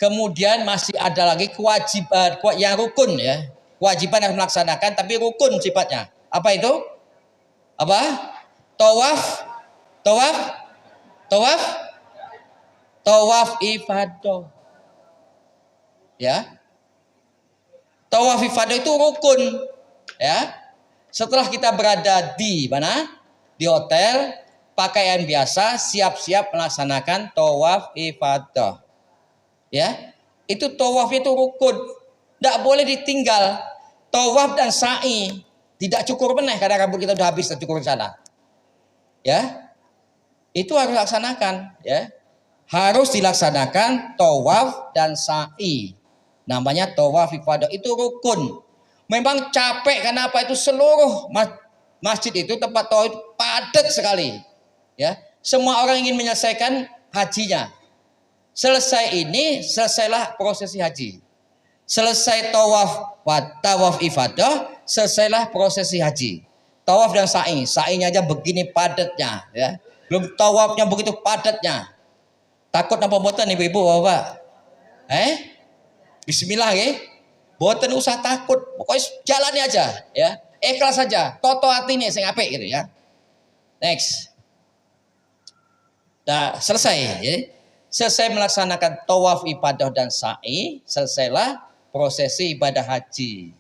kemudian masih ada lagi kewajiban yang rukun ya. Kewajiban yang melaksanakan tapi rukun sifatnya. Apa itu? Apa? Tawaf ifadah. Ya. Tawaf ifadah itu rukun. Ya. Setelah kita berada di mana? Di hotel, pakaian biasa, siap-siap melaksanakan tawaf ifadah. Ya. Itu tawaf itu rukun. Tidak boleh ditinggal. Tawaf dan sa'i. Tidak cukur meneh karena rambut kita sudah habis tercukur di sana. Ya. Itu harus dilaksanakan, ya. Harus dilaksanakan tawaf dan sa'i. Namanya tawaf ifadah itu rukun. Memang capek karena apa itu seluruh masjid itu tempat tawaf itu padat sekali. Ya, semua orang ingin menyelesaikan hajinya. Selesai ini, selesailah prosesi haji. Selesai tawaf ifadah, selesailah prosesi haji. Tawaf dan sa'i, sa'inya aja begini padatnya, ya. Belum tawafnya begitu padatnya. Takut napa mboten ibu-ibu bapak? Bismillah ya. Mboten usah takut. Pokoknya jalani aja ya. Ikhlas saja. Toto atine sing apik gitu ya. Next. Nah, selesai ya. Selesai melaksanakan tawaf ibadah dan sa'i, selesailah prosesi ibadah haji.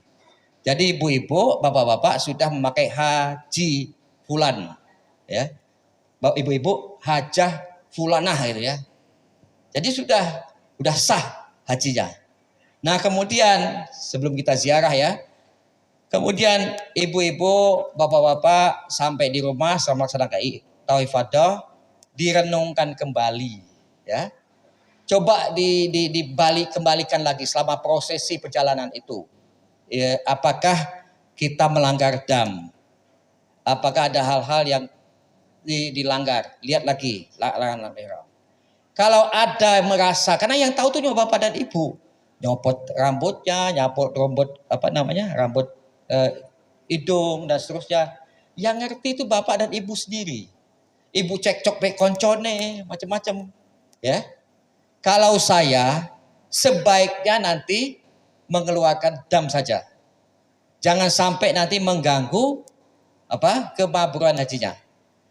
Jadi ibu-ibu, bapak-bapak sudah memakai haji fulan ya. Ibu-ibu hajah fulanah gitu ya. Jadi sudah sah hajinya. Nah kemudian sebelum kita ziarah ya, kemudian ibu-ibu, bapak-bapak sampai di rumah sama melaksanakan tawaf ifadah, direnungkan kembali, ya. Coba kembalikan lagi selama prosesi perjalanan itu, ya, apakah kita melanggar dam? Apakah ada hal-hal yang dilanggar? Lihat lagi larangan. Kalau ada merasa, karena yang tahu itu cuma bapak dan ibu. nyopot rambutnya, nyopot rambut hidung dan seterusnya. Yang ngerti itu bapak dan ibu sendiri. Ibu cekcok be koncone, macam-macam. Ya. Kalau saya sebaiknya nanti mengeluarkan dam saja. Jangan sampai nanti mengganggu kemabruan hajinya.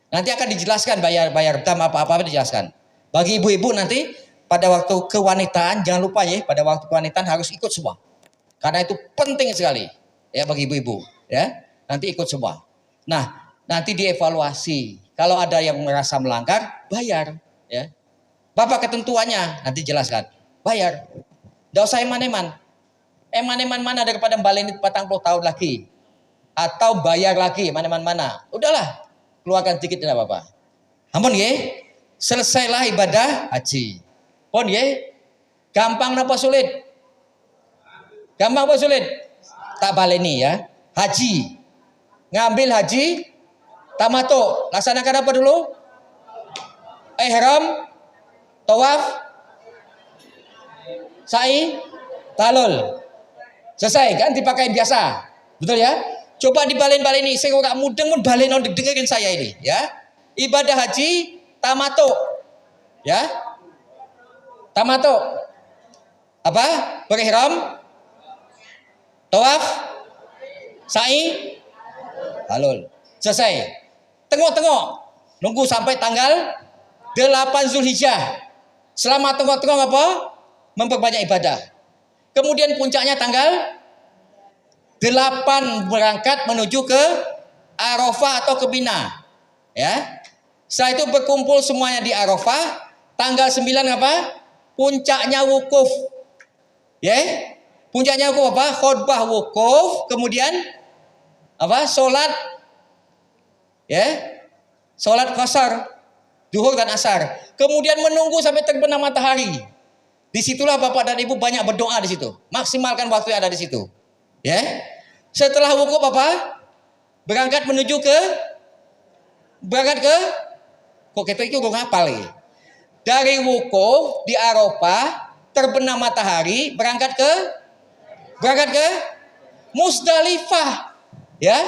Nanti akan dijelaskan bayar dam apa-apa dijelaskan. Bagi ibu-ibu nanti pada waktu kewanitaan jangan lupa ya, pada waktu kewanitaan harus ikut semua. Karena itu penting sekali ya bagi ibu-ibu ya. Nanti ikut semua. Nah, nanti dievaluasi. Kalau ada yang merasa melanggar, bayar ya. Bapak ketentuannya nanti jelaskan. Bayar. Enggak usah eman-eman. Eman-eman mana daripada baleni 40 tahun lagi. Atau bayar lagi eman-eman mana. Udahlah, keluarkan sedikit tidak apa-apa. Ampun ya. Selesailah ibadah haji. Pon ya. Gampang apa sulit? Gampang apa sulit? Tak baleni ya. Haji. Ngambil haji tamato. Laksanakan apa dulu? Ihram, tawaf, sa'i, talul. Selesai kan dipakai biasa. Betul ya? Coba dibalen-baleni. Saya ora mudeng mun balen dengerin saya ini ya. Ibadah haji tamato. Ya. Tamato. Apa? Berihram, tawaf, sa'i, talul. Selesai. Tengok-tengok. Nunggu sampai tanggal 8 Zulhijjah. Selama tengok-tengok apa? Memperbanyak ibadah. Kemudian puncaknya tanggal 8 berangkat menuju ke Arafah atau ke Mina. Ya. Setelah itu berkumpul semuanya di Arafah. Tanggal 9 apa? Puncaknya wukuf. Ya. Puncaknya wukuf apa? Khutbah wukuf. Kemudian apa? Salat. Ya. Salat qasar. Zuhur dan asar. Kemudian menunggu sampai terbenam matahari. Disitulah bapak dan ibu banyak berdoa di situ. Maksimalkan waktu yang ada di situ. Ya. Setelah wukuf apa? Berangkat ke kok itu gue ngapal ya. Dari wukuf di Arafah terbenam matahari berangkat ke Musdalifah. Ya.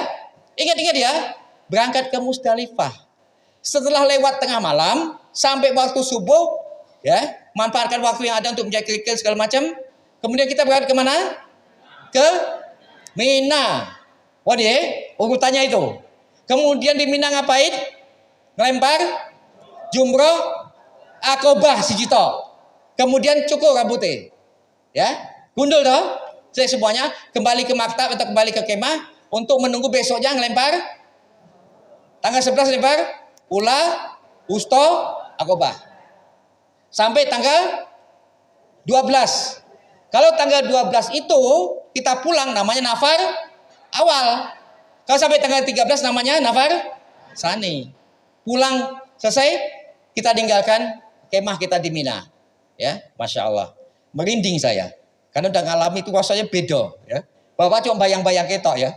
Ingat-ingat ya. Berangkat ke Musdalifah. Setelah lewat tengah malam sampai waktu subuh, ya, manfaatkan waktu yang ada untuk menjaga kerikil segala macam. Kemudian kita berangkat ke mana? Ke Mina. Wah dia, urutannya itu. Kemudian di Mina ngapain? Ngelempar jumroh akobah sijito. Kemudian cukur rambutnya. Ya, gundul toh. Saya semuanya kembali ke maktab atau kembali ke kemah untuk menunggu besoknya ngelempar. Tanggal 11 lempar Ula, Usto, Akobah. Sampai tanggal 12. Kalau tanggal 12 itu kita pulang namanya nafar awal. Kalau sampai tanggal 13 namanya nafar sani. Pulang selesai kita tinggalkan kemah kita di Mina. Ya, Masya Allah. Merinding saya. Karena udah ngalami itu rasanya beda. Ya. Bapak cuma bayang-bayang ketok ya.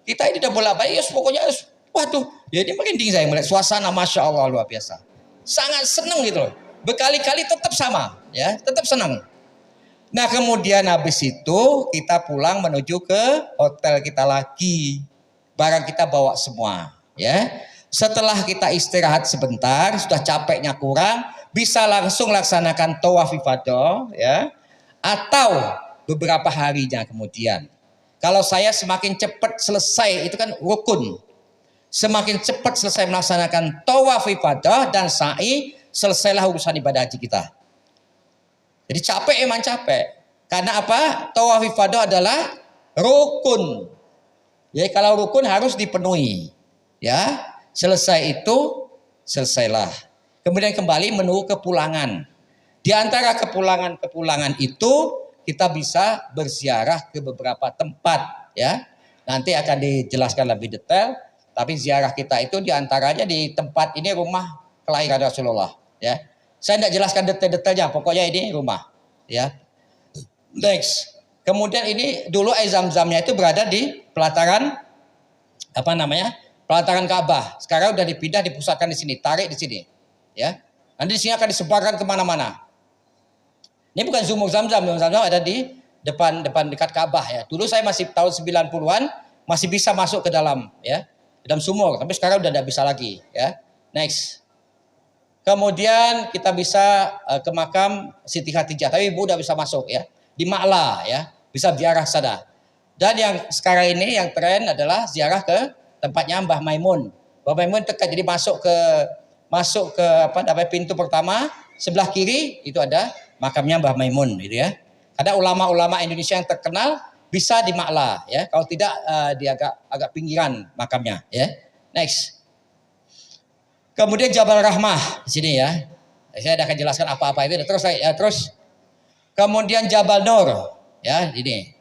Kita ini udah bolak-balik, pokoknya waduh, jadi merinding saya melihat suasana, Masya Allah luar biasa. Sangat senang gitu loh. Berkali-kali tetap sama, ya, tetap senang. Nah kemudian habis itu kita pulang menuju ke hotel kita lagi. Barang kita bawa semua, ya. Setelah kita istirahat sebentar, sudah capeknya kurang, bisa langsung laksanakan tawaf ifadah, ya. Atau beberapa harinya kemudian. Kalau saya semakin cepat selesai, itu kan rukun. Semakin cepat selesai melaksanakan tawaf ibadah dan sa'i, selesailah urusan ibadah haji kita. Jadi capek emang capek. Karena apa? Tawaf ibadah adalah rukun. Jadi kalau rukun harus dipenuhi. Ya, selesai itu selesailah. Kemudian kembali menunggu kepulangan. Di antara kepulangan itu kita bisa berziarah ke beberapa tempat. Ya, nanti akan dijelaskan lebih detail. Tapi ziarah kita itu diantaranya di tempat ini rumah kelahiran Rasulullah. Ya, saya tidak jelaskan detail-detailnya. Pokoknya ini rumah. Ya, next. Kemudian ini dulu air zam-zamnya itu berada di pelataran pelataran Ka'bah. Sekarang udah dipindah, dipusatkan di sini, tarik di sini. Ya, nanti di sini akan disebarkan kemana-mana. Ini bukan sumur zam-zam ada di depan dekat Ka'bah ya. Dulu saya masih tahun 90-an masih bisa masuk ke dalam ya, ke dalam sumur, tapi sekarang udah tidak bisa lagi ya. Next. Kemudian kita bisa ke makam Siti Khadijah, tapi Ibu udah bisa masuk ya. Di Ma'la ya, bisa ziarah sana. Dan yang sekarang ini yang tren adalah ziarah ke tempatnya Mbah Maimun. Mbah Maimun dekat, jadi masuk ke apa namanya pintu pertama, sebelah kiri itu ada makamnya Mbah Maimun gitu ya. Ada ulama-ulama Indonesia yang terkenal bisa di Ma'la ya. Kalau tidak di agak pinggiran makamnya ya. Next. Kemudian Jabal Rahmah di sini ya. Saya akan jelaskan apa-apa itu. Terus kemudian Jabal Nur ya ini.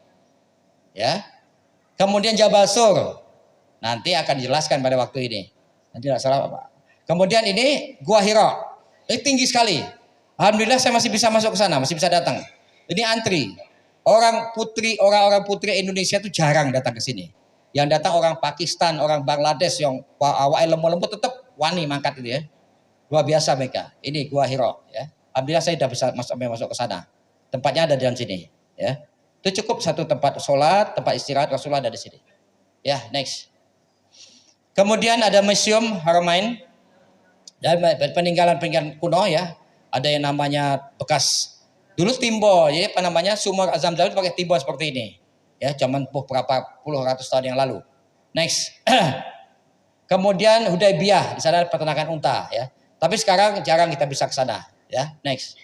Ya. Kemudian Jabal Sur. Nanti akan dijelaskan pada waktu ini. Nanti tidak salah apa. Kemudian ini Gua Hira. Ini tinggi sekali. Alhamdulillah saya masih bisa masuk ke sana, masih bisa datang. Ini antri. Orang-orang putri Indonesia itu jarang datang ke sini. Yang datang orang Pakistan, orang Bangladesh yang awalnya lembut-lembut tetap wani mangkat itu ya. Luar biasa mereka. Ini Gua Hira ya. Alhamdulillah saya sudah bisa masuk ke sana. Tempatnya ada di dalam sini ya. Itu cukup satu tempat sholat, tempat istirahat Rasulullah ada di sini. Ya, next. Kemudian ada Museum Haramain dan peninggalan-peninggalan kuno ya. Ada yang namanya bekas dulu timbul, jadi apa namanya sumur Zam-Zam itu pakai timbul seperti ini. Ya, zaman berapa puluh ratus tahun yang lalu. Next. Kemudian Hudaybiyah, di sana peternakan unta ya. Tapi sekarang jarang kita bisa ke sana ya. Next.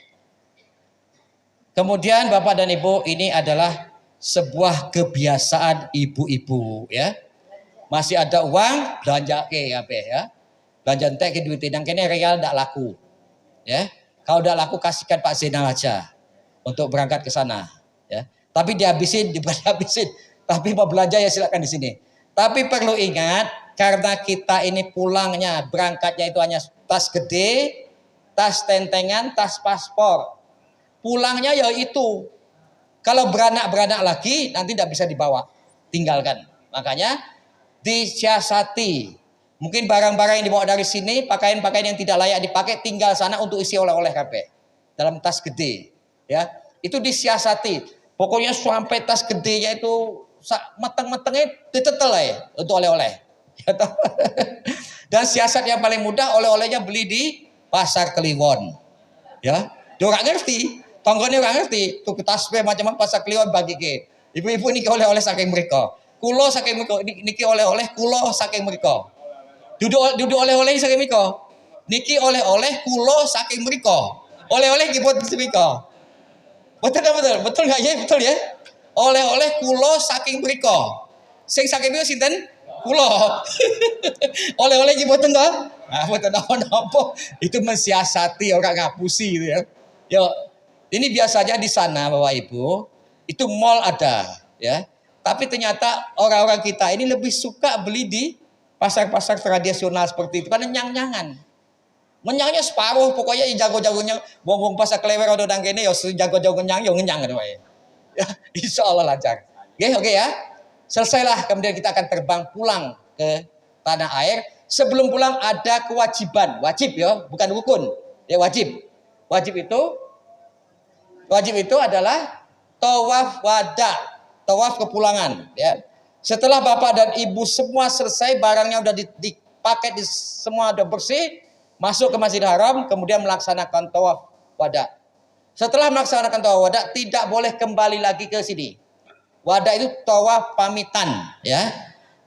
Kemudian Bapak dan Ibu, ini adalah sebuah kebiasaan ibu-ibu ya. Masih ada uang belanja ke ya. Belanja entek ke duit nang kene real ndak laku. Ya. Kalau ndak laku kasihkan Pak Zainal aja untuk berangkat ke sana ya. Tapi dihabisin. Tapi mau belanja ya silakan di sini. Tapi perlu ingat, karena kita ini pulangnya, berangkatnya itu hanya tas gede, tas tentengan, tas paspor. Pulangnya ya itu. Kalau beranak-beranak lagi, nanti tidak bisa dibawa. Tinggalkan. Makanya disiasati. Mungkin barang-barang yang dibawa dari sini, pakaian-pakaian yang tidak layak dipakai, tinggal sana untuk isi oleh-oleh kabeh. Dalam tas gede. Ya, itu disiasati. Pokoknya sampai tas gedenya itu meteng-metengnya ditetel ya untuk oleh-oleh. Dan siasat yang paling mudah, oleh-olehnya beli di Pasar Kliwon. Ya, dia nggak ngerti, tonggone nggak ngerti. Tuh tas macam-macam Pasar Kliwon bagi ke. Ibu-ibu ini oleh-oleh saking mereka. Kulo saking mereka. Niki oleh-oleh kulo saking mereka. Duduk oleh-oleh saking mereka. Niki oleh-oleh kulo saking mereka. Oleh-oleh dibuat mereka. Betul nggak ya? Betul ya. Oleh-oleh kulo saking mereka. Sing saking mereka sinten? Kulo. Oleh-oleh dibuat enggak? Nah, betul nopo. Itu mensiasati orang ngapusi gitu ya. Yo, ini biasanya di sana Bapak Ibu itu mall ada ya. Tapi ternyata orang-orang kita ini lebih suka beli di pasar-pasar tradisional seperti itu karena nyang-nyangan. Menyangnya separuh, pokoknya jago-jagonya bongbong pasar klewer atau dangkene ya jago-jago nyang yo ngenyang gitu ya. Insyaallah lancar. Oke ya. Selesailah, kemudian kita akan terbang pulang ke tanah air. Sebelum pulang ada kewajiban, wajib ya, bukan rukun. Ya wajib. Wajib itu adalah tawaf wada, tawaf kepulangan ya. Setelah Bapak dan Ibu semua selesai, barangnya udah dipakai semua udah bersih, masuk ke Masjidil Haram, kemudian melaksanakan tawaf wada. Setelah melaksanakan tawaf wada, tidak boleh kembali lagi ke sini. Wada itu tawaf pamitan, ya.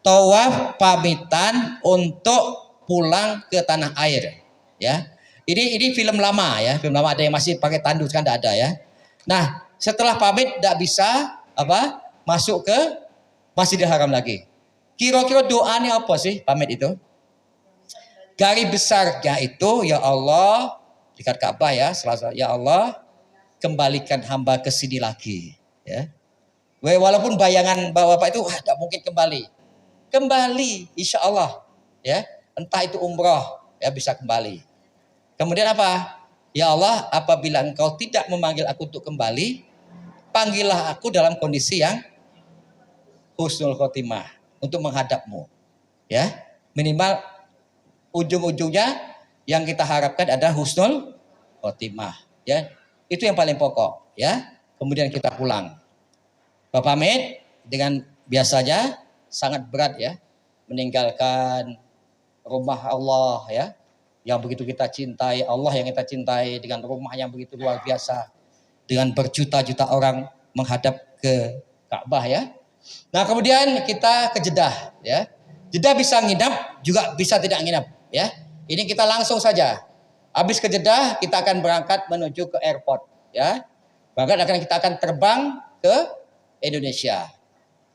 Tawaf pamitan untuk pulang ke tanah air, ya. Ini film lama ya, film lama, ada yang masih pakai tanduk kan tidak ada ya. Nah, setelah pamit tidak bisa masuk ke Masjidil Haram lagi. Kira-kira doanya apa sih pamit itu? Garis besarnya itu, ya Allah, dekat Ka'bah ya, ya Allah, kembalikan hamba ke sini lagi, ya. Walaupun bayangan Bapak itu tidak mungkin kembali, insya Allah, ya. Entah itu umroh, ya bisa kembali. Kemudian apa? Ya Allah, apabila Engkau tidak memanggil aku untuk kembali, panggillah aku dalam kondisi yang husnul khotimah untuk menghadapmu, ya. Minimal ujung-ujungnya yang kita harapkan ada husnul khotimah, ya. Itu yang paling pokok, ya. Kemudian kita pulang. Bapak pamit dengan biasanya sangat berat ya meninggalkan rumah Allah ya yang begitu kita cintai, Allah yang kita cintai dengan rumah yang begitu luar biasa dengan berjuta-juta orang menghadap ke Ka'bah ya. Nah, kemudian kita ke Jeddah ya. Jeddah bisa nginap juga bisa tidak nginap ya. Ini kita langsung saja. Habis ke Jeddah kita akan berangkat menuju ke airport ya. Bahkan kita akan terbang ke Indonesia.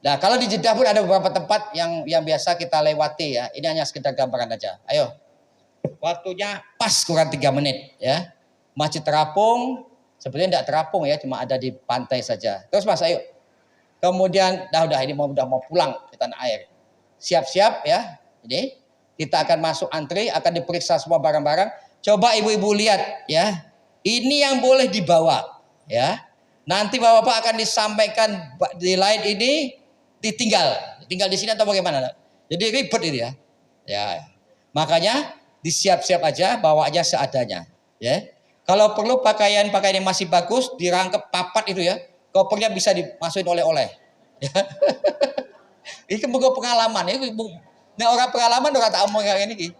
Nah, kalau di Jeddah pun ada beberapa tempat yang biasa kita lewati ya. Ini hanya sekedar gambaran aja. Ayo. Waktunya pas kurang 3 menit ya. Masjid terapung, sebenarnya tidak terapung ya, cuma ada di pantai saja. Terus Mas, ayo. Kemudian udah ini udah mau pulang ke tanah air. Siap-siap ya. Ini kita akan masuk antri, akan diperiksa semua barang-barang. Coba ibu-ibu lihat ya. Ini yang boleh dibawa ya. Nanti Bapak-bapak akan disampaikan di lain ini tinggal di sini atau bagaimana? Jadi ribet ini ya. Ya. Makanya disiap-siap aja, bawa aja seadanya, ya. Kalau perlu pakaian yang masih bagus, dirangkep papat itu ya. Kopernya bisa dimasukin oleh-oleh. Ya. Ini bukan pengalaman ya. Ini orang pengalaman udah tak omong kayak ini.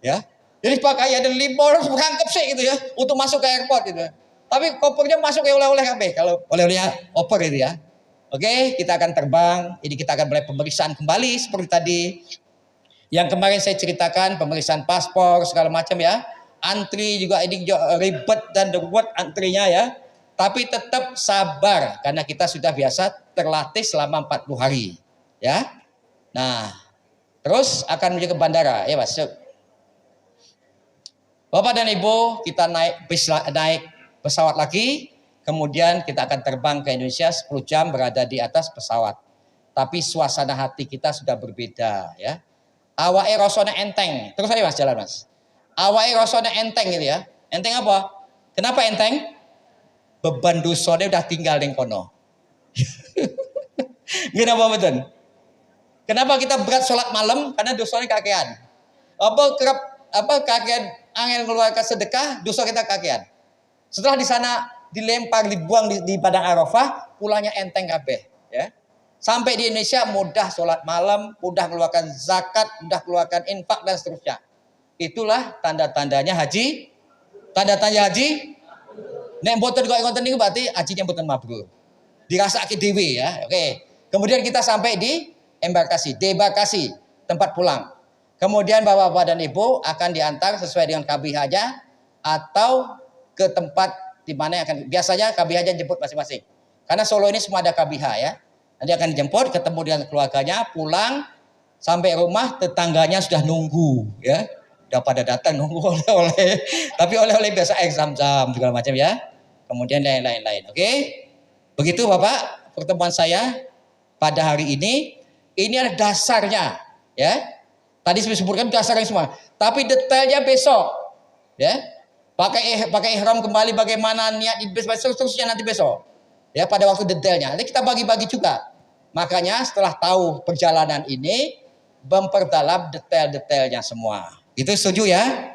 Ya. Jadi pakaian dan limbo harus berangkep sih gitu ya untuk masuk ke airport gitu. Tapi kopernya masuk ke oleh-oleh kabeh. Kalau oleh-olehnya oper itu ya. Oke, kita akan terbang. Ini kita akan mulai pemeriksaan kembali seperti tadi. Yang kemarin saya ceritakan pemeriksaan paspor segala macam ya. Antri juga ini ribet dan ruwet antrinya ya. Tapi tetap sabar karena kita sudah biasa terlatih selama 40 hari ya. Nah, terus akan menuju ke bandara ya Mas. Bapak dan Ibu, kita naik pesawat lagi. Kemudian kita akan terbang ke Indonesia 10 jam berada di atas pesawat. Tapi suasana hati kita sudah berbeda ya. Awake rasane enteng. Terus aja Mas jalan Mas. Awake rasane enteng gitu ya. Enteng apa? Kenapa enteng? Beban dosane udah tinggal ning kono. Kenapa betul? Kenapa kita berat sholat malam? Karena dosanya kakean. Kakean angin keluarkan sedekah, dosa kita kakean. Setelah di sana dilempar, dibuang di padang Arafah, pulangnya enteng kabeh, ya. Sampai di Indonesia mudah sholat malam, mudah keluarkan zakat, mudah keluarkan infak dan seterusnya. Itulah tanda-tandanya haji. Tanda-tanda haji. Nek mboten kok ngoten niku berarti hajinya mboten mabrur. Dirasake dhewe ya. Oke. Kemudian kita sampai di debarkasi, tempat pulang. Kemudian Bapak-bapak dan Ibu akan diantar sesuai dengan KBH-nya atau ke tempat di mana akan biasanya KBH-nya jemput masing-masing. Karena Solo ini semua ada KBH ya. Nanti akan dijemput, ketemu dengan keluarganya, pulang, sampai rumah tetangganya sudah nunggu, ya, udah pada datang nunggu oleh-oleh. Tapi oleh-oleh biasa Zam-Zam segala macam ya. Kemudian lain-lain. Oke, begitu Bapak pertemuan saya pada hari ini. Ini adalah dasarnya, ya. Tadi saya sebutkan dasarnya semua. Tapi detailnya besok, ya. Pakai ihram kembali bagaimana niat seterusnya nanti besok. Ya, pada waktu detailnya. Nanti kita bagi-bagi juga. Makanya setelah tahu perjalanan ini, memperdalam detail-detailnya semua. Itu setuju ya?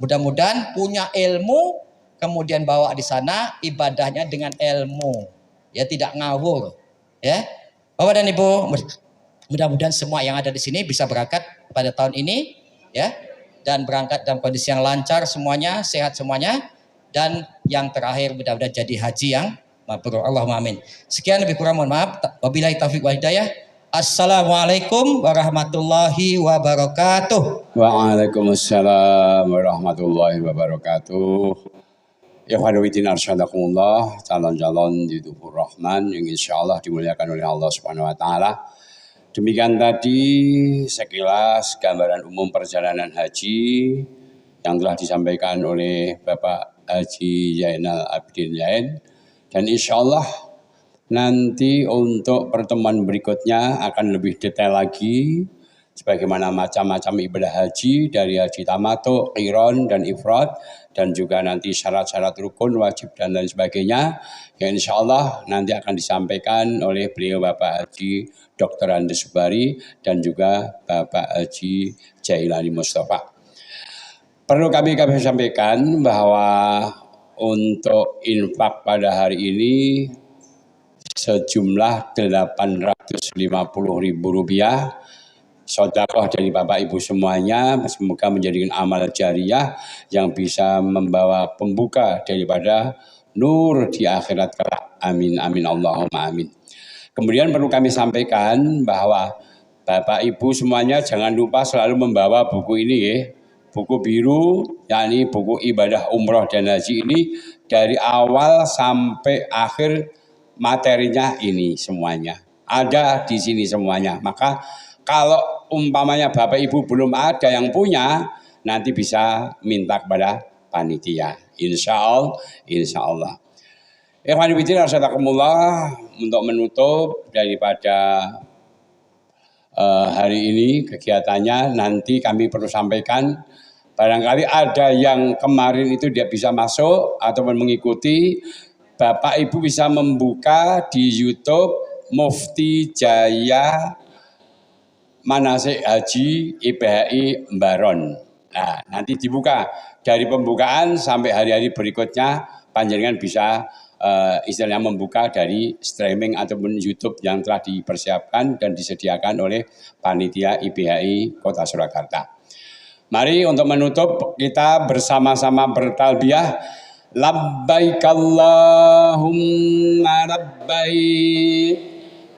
Mudah-mudahan punya ilmu, kemudian bawa di sana ibadahnya dengan ilmu. Ya, tidak ngawur. Ya, Bapak dan Ibu, mudah-mudahan semua yang ada di sini bisa berangkat pada tahun ini, ya, dan berangkat dalam kondisi yang lancar semuanya, sehat semuanya, dan yang terakhir mudah-mudahan jadi haji yang mabrur. Allahumma amin. Sekian, lebih kurang mohon maaf. Wabillahi taufiq wal hidayah. Assalamualaikum warahmatullahi wabarakatuh.
Waalaikumsalam warahmatullahi wabarakatuh. Ya hadirin arsyadakumullah, calon-calon Ditukur Rahman yang insyaallah dimuliakan oleh Allah Subhanahu wa taala. Demikian tadi sekilas gambaran umum perjalanan haji yang telah disampaikan oleh Bapak Haji Zainal Abidin Yain. Dan insya Allah nanti untuk pertemuan berikutnya akan lebih detail lagi sebagaimana macam-macam ibadah haji dari haji tamattu, qiron dan ifrad, dan juga nanti syarat-syarat rukun, wajib dan lain sebagainya yang insya Allah nanti akan disampaikan oleh beliau Bapak Haji Dr. Andes Subari dan juga Bapak Haji Jailani Mustafa. Perlu kami sampaikan bahwa untuk infak pada hari ini sejumlah Rp850.000. Sedekah dari Bapak Ibu semuanya, semoga menjadikan amal jariah yang bisa membawa pembuka daripada nur di akhirat kelak. Amin, amin, Allahumma amin. Kemudian perlu kami sampaikan bahwa Bapak Ibu semuanya jangan lupa selalu membawa buku ini ya. Buku biru, yakni buku ibadah umroh dan haji ini dari awal sampai akhir materinya ini semuanya. Ada di sini semuanya. Maka kalau umpamanya Bapak Ibu belum ada yang punya, nanti bisa minta kepada panitia. Insya Allah. Ikhwan fillah rahimakumullah, untuk menutup daripada hari ini kegiatannya, nanti kami perlu sampaikan barangkali ada yang kemarin itu dia bisa masuk ataupun mengikuti, Bapak Ibu bisa membuka di YouTube Mufti Jaya Manasik Haji IPHI Mbaron. Nah, nanti dibuka dari pembukaan sampai hari-hari berikutnya, panjenengan bisa istilahnya membuka dari streaming ataupun YouTube yang telah dipersiapkan dan disediakan oleh panitia IPHI Kota Surakarta. Mari untuk menutup kita bersama-sama bertalbiyah. Labbaik Allahumma labbaik,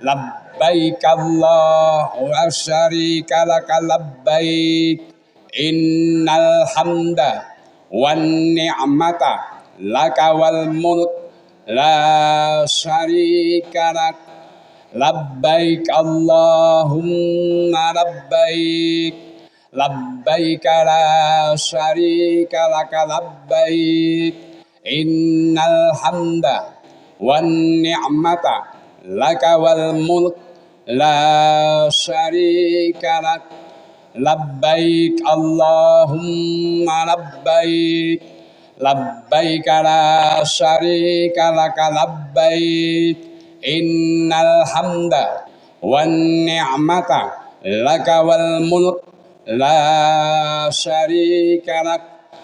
labbaik Allahumma syarika laka labbaik, innal hamda wan ni'mata laka wal mulk la syarika lak, labbaik Allahumma labbaik, labbaik la syarika laka labbaik, innal hamda wan ni'mata laka wal mulk la syarika lak, labbaik Allahumma labbaik, labbaik la syarika laka labbaik, innal hamda wan ni'mata laka wal mulk la syarika lak.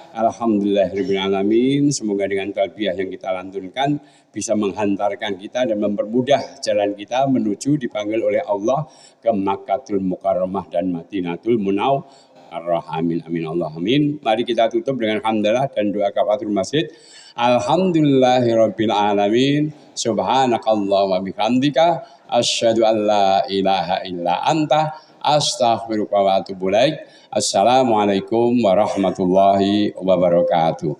Alhamdulillahirrahmanirrahim. Semoga dengan talbiyah yang kita lantunkan bisa menghantarkan kita dan mempermudah jalan kita menuju dipanggil oleh Allah ke Makkatul Mukarramah dan Madinatul Munawwarah. Amin, amin, Allah amin. Mari kita tutup dengan hamdalah dan doa kafatul masjid. Alhamdulillahirabbil alamin. Subhanakallahumma bihamdika asyhadu an la ilaha illa anta astaghfiruka wa atubu ilaik. Assalamualaikum warahmatullahi wabarakatuh.